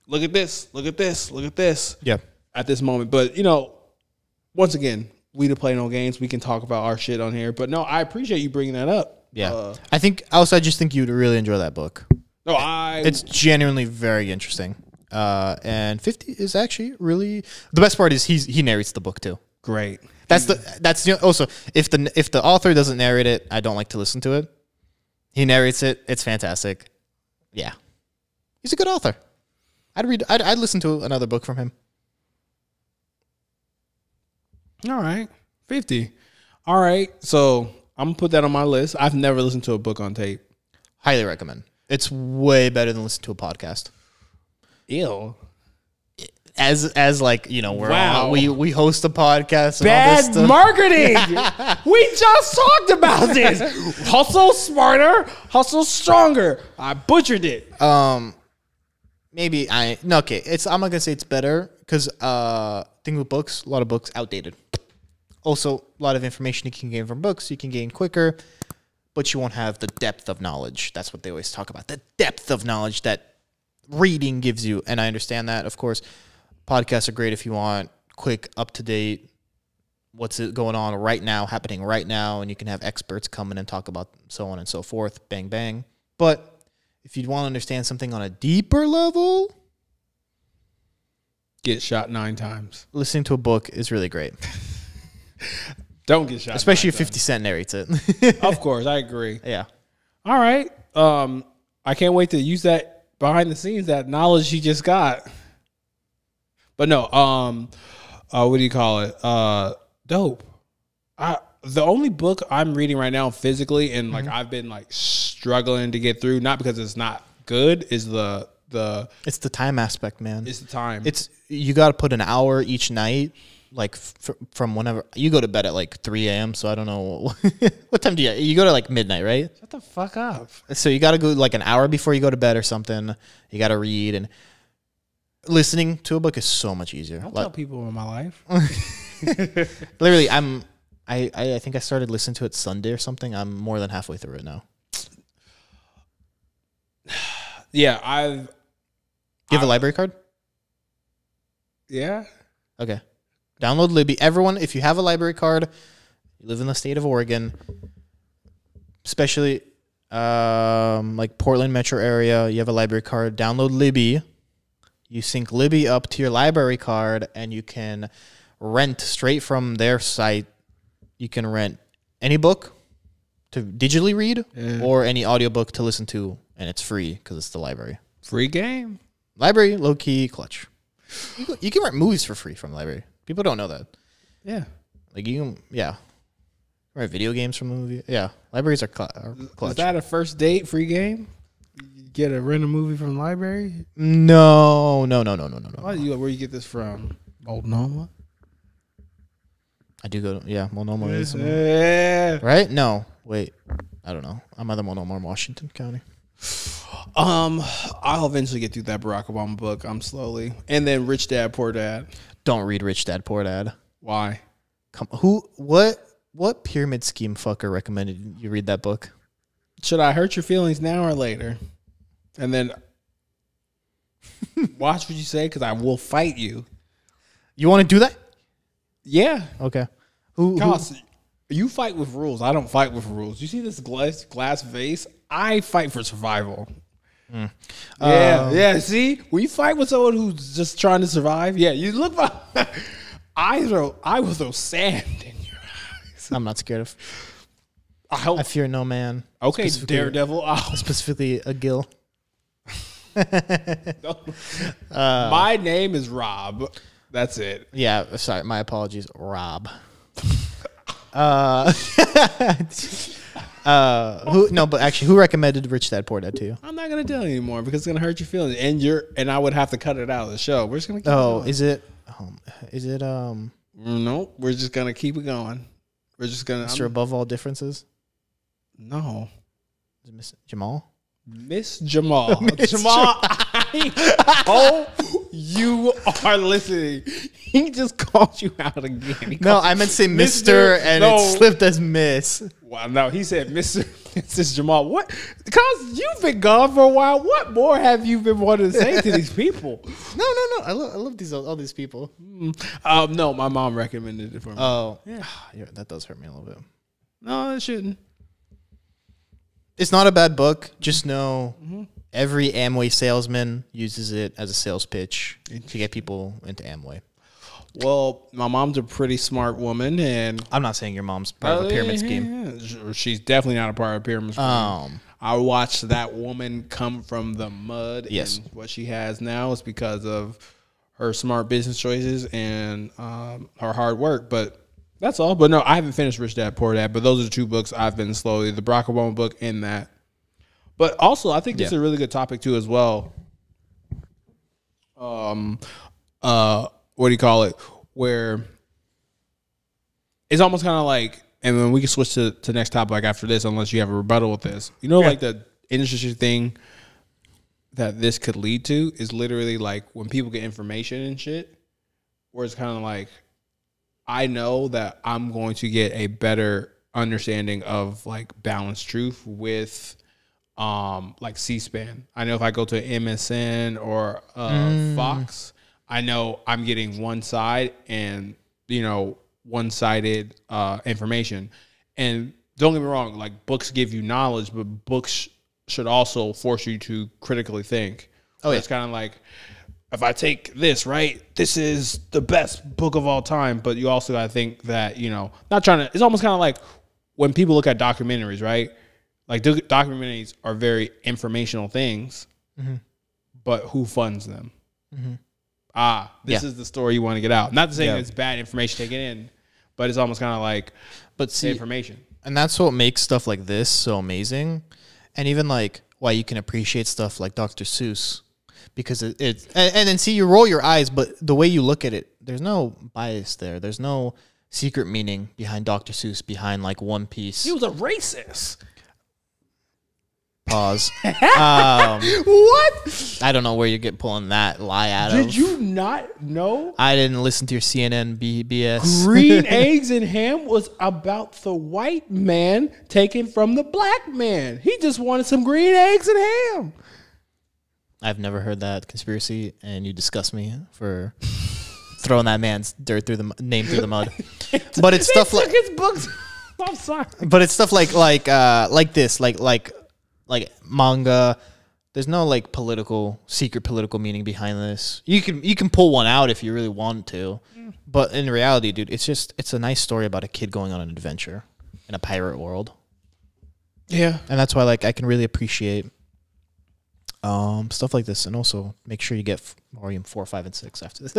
look at this, look at this, look at this. Yeah. At this moment. But, once again, we to play no games. We can talk about our shit on here. But no, I appreciate you bringing that up. Yeah. I just think you'd really enjoy that book. No, it's genuinely very interesting. And 50 is actually really the best part is he narrates the book too. Great. That's also if the author doesn't narrate it, I don't like to listen to it. He narrates it. It's fantastic. Yeah. He's a good author. I'd listen to another book from him. All right. 50. All right. So I'm going to put that on my list. I've never listened to a book on tape. Highly recommend. It's way better than listening to a podcast. Ew. As like, you know, Wow. we host a podcast. And all Bad this stuff. marketing. We just talked about this. Hustle smarter, hustle stronger. I butchered it. Maybe I'm not gonna say it's better because thing with books, a lot of books outdated. Also, a lot of information you can gain from books you can gain quicker, but you won't have the depth of knowledge. That's what they always talk about, the depth of knowledge that reading gives you. And I understand that, of course. Podcasts are great if you want quick, up to date, what's going on right now, happening right now, and you can have experts come in and talk about so on and so forth. Bang bang. But if you want to understand something on a deeper level, Get shot 9 times. listening to a book is really great. Don't get shot. Especially 9 if 50 Cent narrates it. times. Of course, I agree. Yeah. All right. I can't wait to use that behind the scenes, that knowledge he just got. But no, what do you call it? Dope. The only book I'm reading right now physically, and like I've been like struggling to get through, not because it's not good, is It's the time aspect, man. it's the time. You got to put an hour each night, like from whenever you go to bed at like 3 a.m. So I don't know what time do you go to like midnight, right? Shut the fuck up. So you got to go like an hour before you go to bed or something. You got to read, and listening to a book is so much easier. Don't tell people in my life. Literally, I think I started listening to it Sunday or something. I'm more than halfway through it now. Yeah, Do you have a library card? Yeah. Okay. Download Libby. Everyone, if you have a library card, you live in the state of Oregon, especially like Portland metro area, you have a library card, download Libby. You sync Libby up to your library card, and you can rent straight from their site. You can rent any book to digitally read or any audiobook to listen to, and it's free because it's the library. Free game. Library, low-key, clutch. You can rent movies for free from the library. People don't know that. Yeah. Like you can, yeah. Rent video games from the movie. Yeah. Libraries are clutch. Is that a first date free game? You get a rent a movie from the library? No. Where you get this from? Multnomah? I do go to, yeah, Multnomah is. Yeah. Right? No. Wait. I don't know. I'm either Multnomah or Washington County. I'll eventually get through that Barack Obama book. I'm slowly. And then Rich Dad, Poor Dad. Don't read Rich Dad, Poor Dad. Why? What pyramid scheme fucker recommended you read that book? Should I hurt your feelings now or later? And then watch what you say, because I will fight you. You want to do that? Yeah. Okay. You fight with rules. I don't fight with rules. You see this glass vase? I fight for survival. Yeah. See, when you fight with someone who's just trying to survive, yeah, you look. I will throw sand in your eyes. I'm not scared of. I fear no man. Okay, Daredevil. Specifically a gill. My name is Rob. That's it. Yeah, sorry. My apologies, Rob. Who recommended Rich Dad Poor Dad to you? I'm not gonna tell you anymore because it's gonna hurt your feelings, and I would have to cut it out of the show. We're just gonna. Keep it going. Is it? No, we're just gonna keep it going. We're just gonna. Mr. Above All Differences. No. Is it Miss Jamal? Miss Jamal. Jamal, I hope you are listening. He just called you out again. No, I meant to say Mr. and No. it slipped as Miss. Well, no, he said Mr. Mrs. Jamal. What? Because you've been gone for a while. What more have you been wanting to say to these people? No. I love all these people. No, my mom recommended it for me. Oh, yeah, that does hurt me a little bit. No, it shouldn't. It's not a bad book. Just know every Amway salesman uses it as a sales pitch to get people into Amway. Well, my mom's a pretty smart woman, and I'm not saying your mom's part of a pyramid scheme. She's definitely not a part of a pyramid scheme. I watched that woman come from the mud. Yes. And what she has now is because of her smart business choices and her hard work. But that's all. But no, I haven't finished Rich Dad, Poor Dad. But those are the two books I've been slowly, the Barack Obama book and that. But also, I think this is a really good topic too as well. What do you call it? Where it's almost kind of like, and then we can switch to the next topic after this, unless you have a rebuttal with this. You know, like the interesting thing that this could lead to is literally like when people get information and shit, where it's kind of like, I know that I'm going to get a better understanding of like balanced truth with like C-SPAN. I know if I go to MSN or Fox, I know I'm getting one side and, you know, one-sided information. And don't get me wrong, like books give you knowledge, but books should also force you to critically think. Oh, yeah. It's kind of like, if I take this, right, this is the best book of all time, but you also got to think that, you know, not trying to, it's almost kind of like when people look at documentaries, right? Like documentaries are very informational things, but who funds them? This is the story you want to get out. Not to say that it's bad information taken in, but it's almost kind of like, but see, information. And that's what makes stuff like this so amazing. And even like why you can appreciate stuff like Dr. Seuss, because and then see, you roll your eyes, but the way you look at it, there's no bias there. There's no secret meaning behind Dr. Seuss, behind like One Piece. He was a racist. Pause. What? I don't know where you get pulling that lie out of. Did you not know? I didn't listen to your CNN BS. Green eggs and ham was about the white man taken from the black man. He just wanted some green eggs and ham. I've never heard that conspiracy, and you disgust me for throwing that man's name through the mud. But it's stuff like his books. I'm sorry. But it's stuff like this, like manga. There's no like secret political meaning behind this. You can pull one out if you really want to, but in reality, dude, it's a nice story about a kid going on an adventure in a pirate world. Yeah, and that's why like I can really appreciate stuff like this, and also make sure you get volume 4, 5, and 6 after this.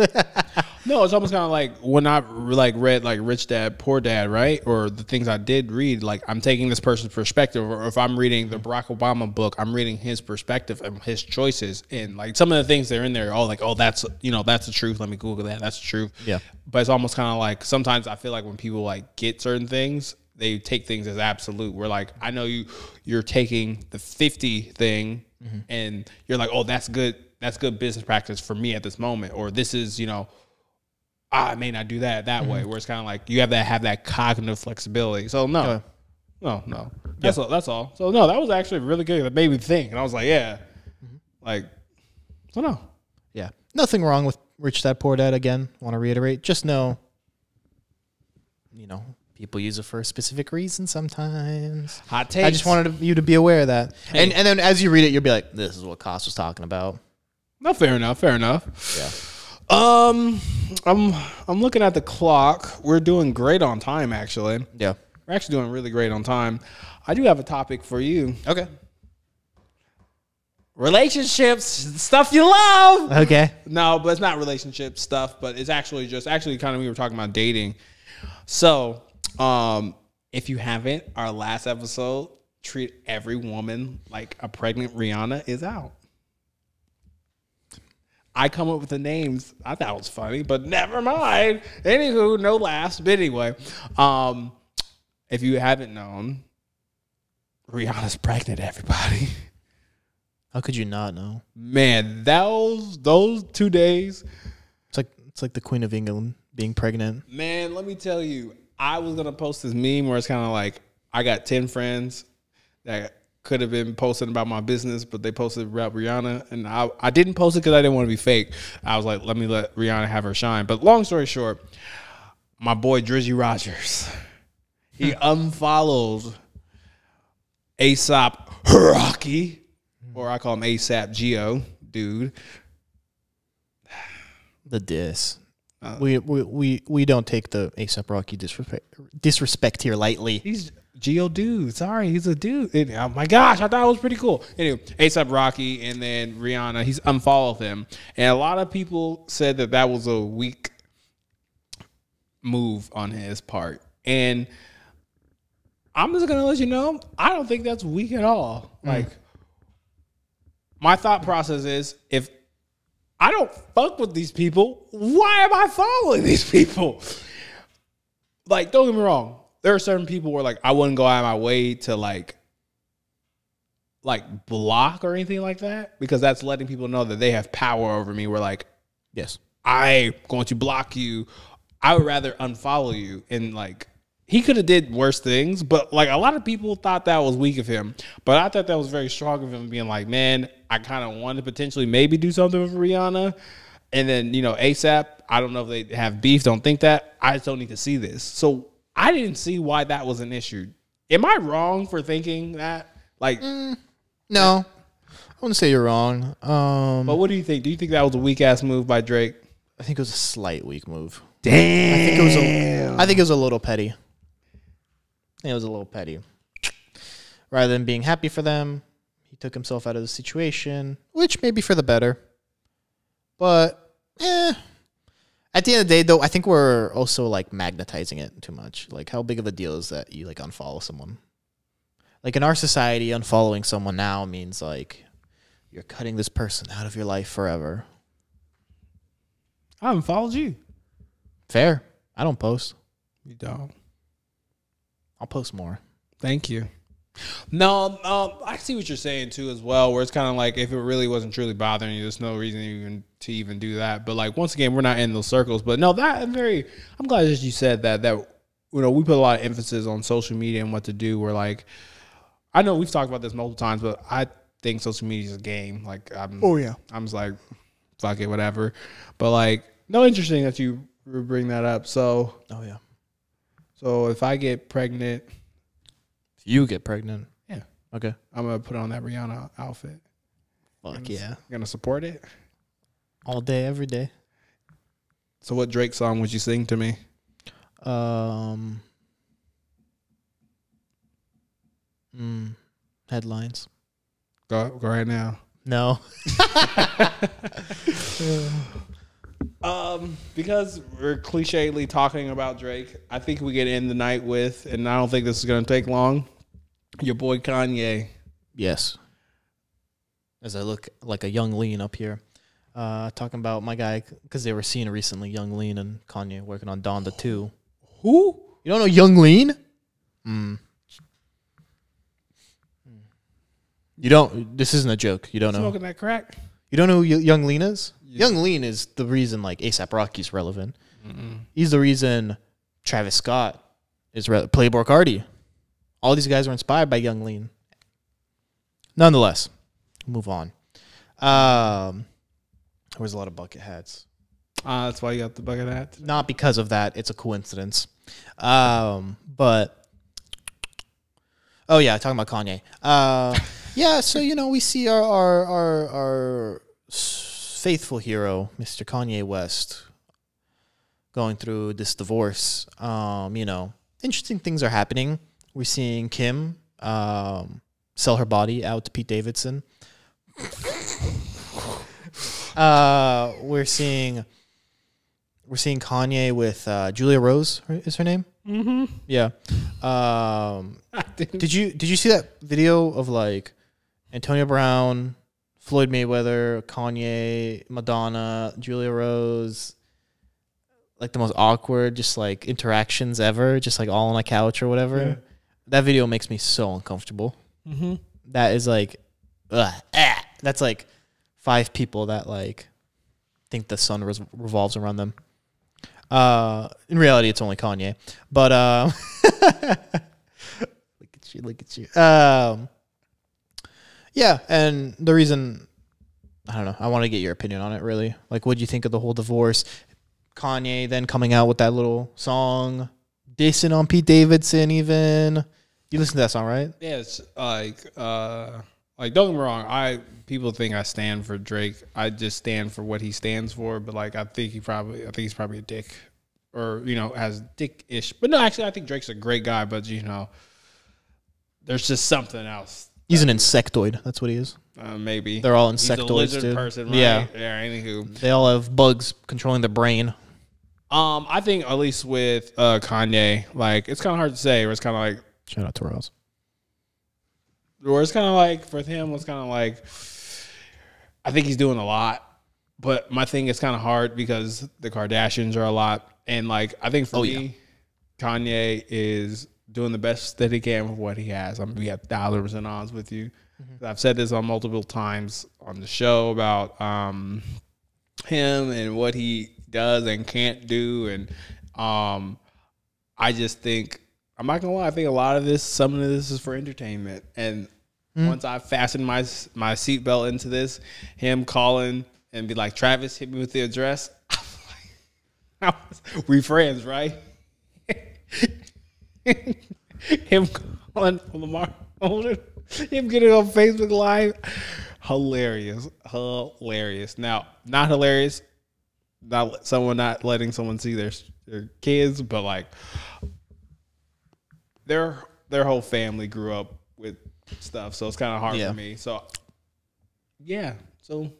No, it's almost kind of like when I like read like Rich Dad, Poor Dad, right? Or the things I did read, like I'm taking this person's perspective. Or if I'm reading the Barack Obama book, I'm reading his perspective and his choices. And like some of the things that are in there, like, oh, that's, you know, that's the truth. Let me Google that. That's the truth. Yeah. But it's almost kind of like sometimes I feel like when people like get certain things, they take things as absolute. We're like, I know you're taking the 50 thing and you're like, oh, that's good. That's good business practice for me at this moment. Or this is, you know, I may not do that way. Where it's kind of like you have to have that cognitive flexibility. So no. That's all. So no, that was actually really good. It made me think, and I was like, yeah, like, so no. Yeah, nothing wrong with Rich Dad Poor Dad. Again, want to reiterate, just know, you know, people use it for a specific reason sometimes. Hot takes. I just wanted you to be aware of that. Hey. And then as you read it, you'll be like, this is what Cas was talking about. No, fair enough. Yeah. I'm looking at the clock. We're doing great on time, actually. Yeah. We're actually doing really great on time. I do have a topic for you. Okay. Relationships, stuff you love. Okay. No, but it's not relationship stuff, but it's actually kind of, we were talking about dating. So, if you haven't, our last episode, Treat Every Woman Like a Pregnant Rihanna, is out. I come up with the names. I thought it was funny, but never mind. Anywho, no laughs. But anyway, if you haven't known, Rihanna's pregnant, everybody. How could you not know? Man, those 2 days. It's like It's like the Queen of England being pregnant. Man, let me tell you, I was gonna post this meme where it's kind of like I got 10 friends that could have been posting about my business, but they posted about Rihanna, and I didn't post it because I didn't want to be fake. I was like, let me let Rihanna have her shine. But long story short, my boy Drizzy Rogers, he unfollowed ASAP Rocky, or I call him ASAP Geo, dude. The diss. We don't take the ASAP Rocky disrespect here lightly. He's Geo dude. Sorry, he's a dude. And, oh my gosh, I thought it was pretty cool. Anyway, ASAP Rocky and then Rihanna, he's unfollowed him. And a lot of people said that that was a weak move on his part. And I'm just going to let you know, I don't think that's weak at all. Like, my thought process is, if I don't fuck with these people, why am I following these people? Like, don't get me wrong. There are certain people where, like, I wouldn't go out of my way to, like block or anything like that, because that's letting people know that they have power over me. Where, like, Yes. I'm going to block you. I would rather unfollow you. And, like, he could have did worse things, but, like, a lot of people thought that was weak of him. But I thought that was very strong of him, being like, man, I kind of want to potentially maybe do something with Rihanna. And then, you know, ASAP, I don't know if they have beef, don't think that. I just don't need to see this. So I didn't see why that was an issue. Am I wrong for thinking that? Like, No, I wouldn't say you're wrong. but what do you think? Do you think that was a weak ass move by Drake? I think it was a slight weak move. Damn. I think it was a little petty. I think it was a little petty. Rather than being happy for them, he took himself out of the situation, which may be for the better. But, at the end of the day, though, I think we're also, like, magnetizing it too much. Like, how big of a deal is that you, like, unfollow someone? Like, in our society, unfollowing someone now means, like, you're cutting this person out of your life forever. I haven't followed you. Fair. I don't post. You don't. I'll post more. Thank you. No, I see what you're saying too as well, where it's kind of like, if it really wasn't truly bothering you, there's no reason to even do that. But, like, once again, we're not in those circles. But no, I'm glad that you said that you know, we put a lot of emphasis on social media and what to do. We're like, I know we've talked about this multiple times, but I think social media is a game. Like, I'm just like, fuck it, whatever. But, like, no, interesting that you bring that up. So, so if I get pregnant, you get pregnant. yeah, Okay. I'm gonna put on that Rihanna outfit. Fuck yeah. Gonna support it All day, every day. So what Drake song would you sing to me? Headlines. Go right now. No. Because we're clichély talking about Drake, I think we get in the night with, and I don't think this is gonna take long, your boy Kanye. Yes. As I look like a young lean up here, talking about my guy, because they were seen recently, Young Lean and Kanye working on Donda 2. Who? You don't know Young Lean? You don't. This isn't a joke. You don't know. Smoking that crack? You don't know who Young Lean is? Yeah. Young Lean is the reason, like, ASAP Rocky's relevant. He's the reason Travis Scott is Playboy Cardi. All these guys were inspired by Young Lean. Nonetheless, move on. There was a lot of bucket hats. That's why you got the bucket hat? Not because of that. It's a coincidence. But, oh, yeah, talking about Kanye. Yeah, so, you know, we see our faithful hero, Mr. Kanye West, going through this divorce. You know, interesting things are happening. We're seeing Kim sell her body out to Pete Davidson. We're seeing Kanye with Julia Rose, is her name? Mm-hmm. Yeah. Did you see that video of, like, Antonio Brown, Floyd Mayweather, Kanye, Madonna, Julia Rose, like the most awkward, just like interactions ever, just like all on a couch or whatever? Yeah. That video makes me so uncomfortable. Mm-hmm. That is like, that's like 5 people that like think the sun revolves around them. In reality, it's only Kanye. But look at you. Yeah, and the reason, I don't know, I want to get your opinion on it, really. Like, what do you think of the whole divorce? Kanye then coming out with that little song, dissing on Pete Davidson even. You listen to that song, right? Yeah, it's like don't get me wrong, people think I stand for Drake. I just stand for what he stands for, but like I think he's probably a dick, or has dick-ish. But no, actually I think Drake's a great guy, but there's just something else. He's an insectoid. That's what he is. Maybe. They're all He's a insectoids, lizard dude. person, right? Yeah. Yeah, anywho. They all have bugs controlling their brain. I think at least with Kanye, like it's kind of hard to say, or it's kind of like, Shout out to Ross. or it's kind of like for him, it's kind of like, I think he's doing a lot, but my thing is kind of hard because the Kardashians are a lot, and like I think for me, Kanye is doing the best that he can with what he has. I'm gonna be 1,000% honest with you. I've said this on multiple times on the show about him and what he does and can't do, and I just think, I'm not gonna lie, I think a lot of this, some of this is for entertainment. And once I fasten my seatbelt into this, him calling and be like, Travis, hit me with the address. We friends, right? Him calling Lamar Holden, him getting on Facebook Live, hilarious. Now, not hilarious, not letting someone see their kids, but like their whole family grew up with stuff, so it's kind of hard for me. So yeah. So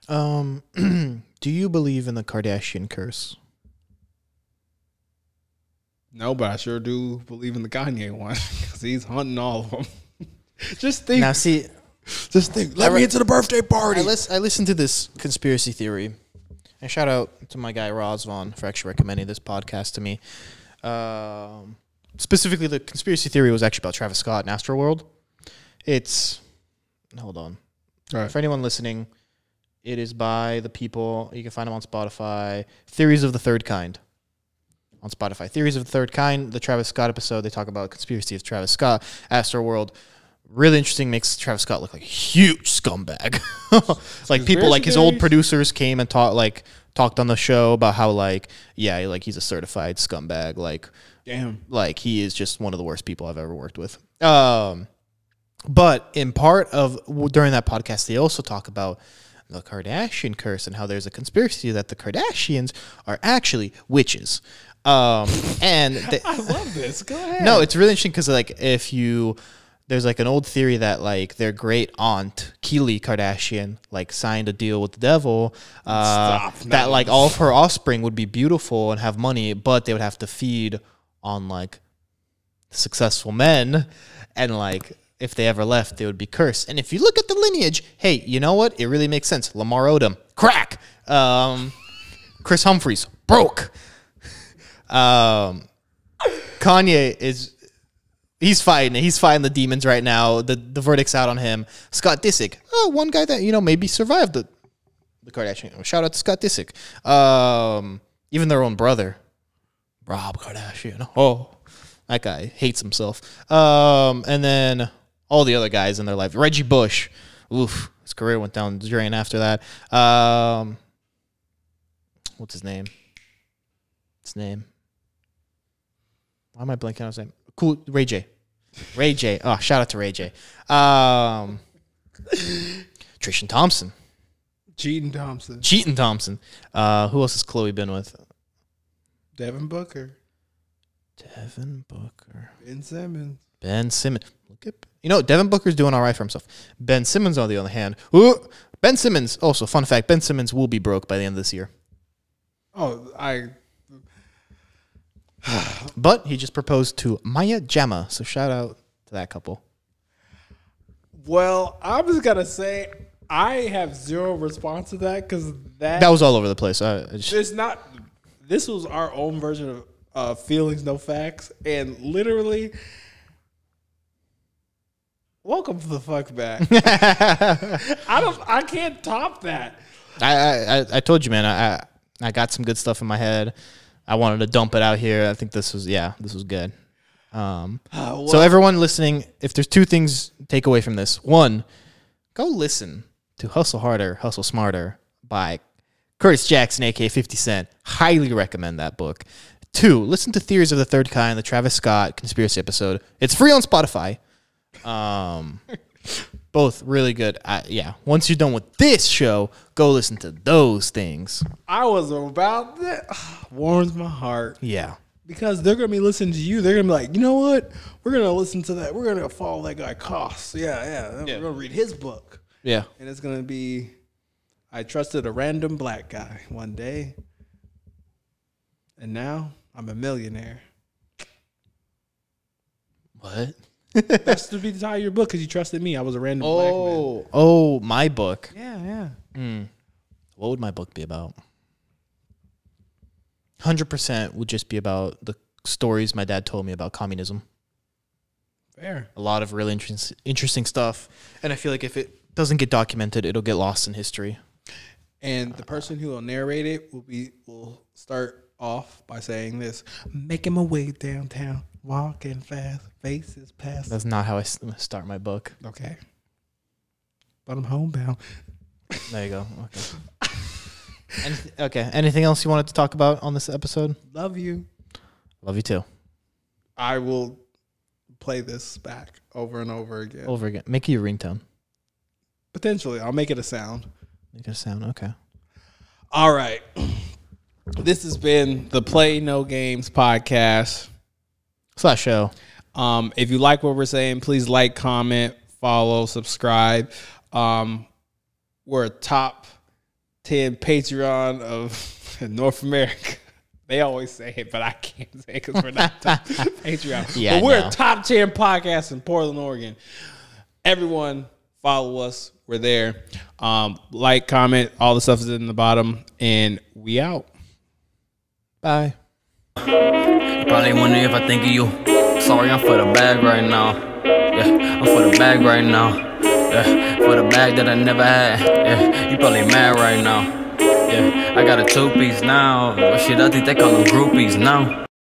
do you believe in the Kardashian curse? No, but I sure do believe in the Kanye one because he's hunting all of them. Just think. Now, see, Let me into the birthday party. I listened to this conspiracy theory, and shout out to my guy Razvan for actually recommending this podcast to me. Specifically, the conspiracy theory was actually about Travis Scott and Astroworld. Hold on. All right. For anyone listening, it is by the people. You can find them on Spotify. Theories of the Third Kind. On Spotify. Theories of the Third Kind, the Travis Scott episode, they talk about conspiracy of Travis Scott, Astroworld. Really interesting, makes Travis Scott look like a huge scumbag. Like people, like his old producers came and talked on the show about how he's a certified scumbag. Like, damn, like he is just one of the worst people I've ever worked with. But in part of during that podcast, they also talk about the Kardashian curse and how there's a conspiracy that the Kardashians are actually witches. I love this. Go ahead. No, it's really interesting because there's like an old theory that like their great aunt Keely Kardashian signed a deal with the devil that like all of her offspring would be beautiful and have money, but they would have to feed on like successful men, and like if they ever left, they would be cursed. And if you look at the lineage, hey, you know what? It really makes sense. Lamar Odom, crack. Chris Humphries, broke. Kanye he's fighting the demons right now. The verdict's out on him. Scott Disick, one guy that maybe survived the Kardashian. Shout out to Scott Disick. Even their own brother, Rob Kardashian. Oh, that guy hates himself. And then all the other guys in their life. Reggie Bush, oof, his career went down the drain after that. What's his name? Why am I blanking on his name? Cool, Ray J. Oh, shout out to Ray J. Trishan Thompson. Cheating Thompson. Who else has Chloe been with? Devin Booker. Ben Simmons. Look at Devin Booker's doing all right for himself. Ben Simmons, on the other hand, Ben Simmons. Also, fun fact: Ben Simmons will be broke by the end of this year. But he just proposed to Maya Jama, so shout out to that couple. Well, I'm just gonna say I have zero response to that because that was all over the place. This was our own version of feelings, no facts, and literally, welcome to the fuck back. I can't top that. I told you, man. I got some good stuff in my head. I wanted to dump it out here. I think this was good. So everyone listening, if there's two things take away from this, one, go listen to Hustle Harder, Hustle Smarter by Curtis Jackson, aka 50 Cent. Highly recommend that book. Two, listen to Theories of the Third Kind, the Travis Scott conspiracy episode. It's free on Spotify. Both really good. Yeah. Once you're done with this show, go listen to those things. I was about that. Warms my heart. Yeah. Because they're going to be listening to you. They're going to be like, you know what? We're going to listen to that. We're going to follow that guy Cas. Yeah. We're going to read his book. Yeah. And it's going to be, I trusted a random black guy one day. And now I'm a millionaire. What? That's to be the title of your book because you trusted me. I was a random black man. Oh, my book. Yeah. What would my book be about? 100% would just be about the stories my dad told me about communism. Fair. A lot of really interesting stuff. And I feel like if it doesn't get documented, it'll get lost in history. And the person who will narrate it will start off by saying this: making my way downtown, walking fast, faces past. That's not how I start my book. Okay. But I'm homebound. There you go. Okay. Anything else you wanted to talk about on this episode? Love you. Love you too. I will play this back over and over again. Over again. Make it your ringtone. Potentially. I'll make it a sound. Make it a sound. Okay. All right. This has been the Play No Games podcast. / show. If you like what we're saying, please like, comment, follow, subscribe. We're a top 10 Patreon of North America. They always say it, but I can't say it because we're not top Patreon. Yeah, but we're a top 10 podcast in Portland, Oregon. Everyone follow us. We're there. Like, comment, all the stuff is in the bottom, and we out. Bye. Probably wondering if I think of you. Sorry, I'm for the bag right now. Yeah, I'm for the bag right now. Yeah, for the bag that I never had. Yeah, you probably mad right now. Yeah, I got a 2-piece now. Shit, I think they call them groupies now.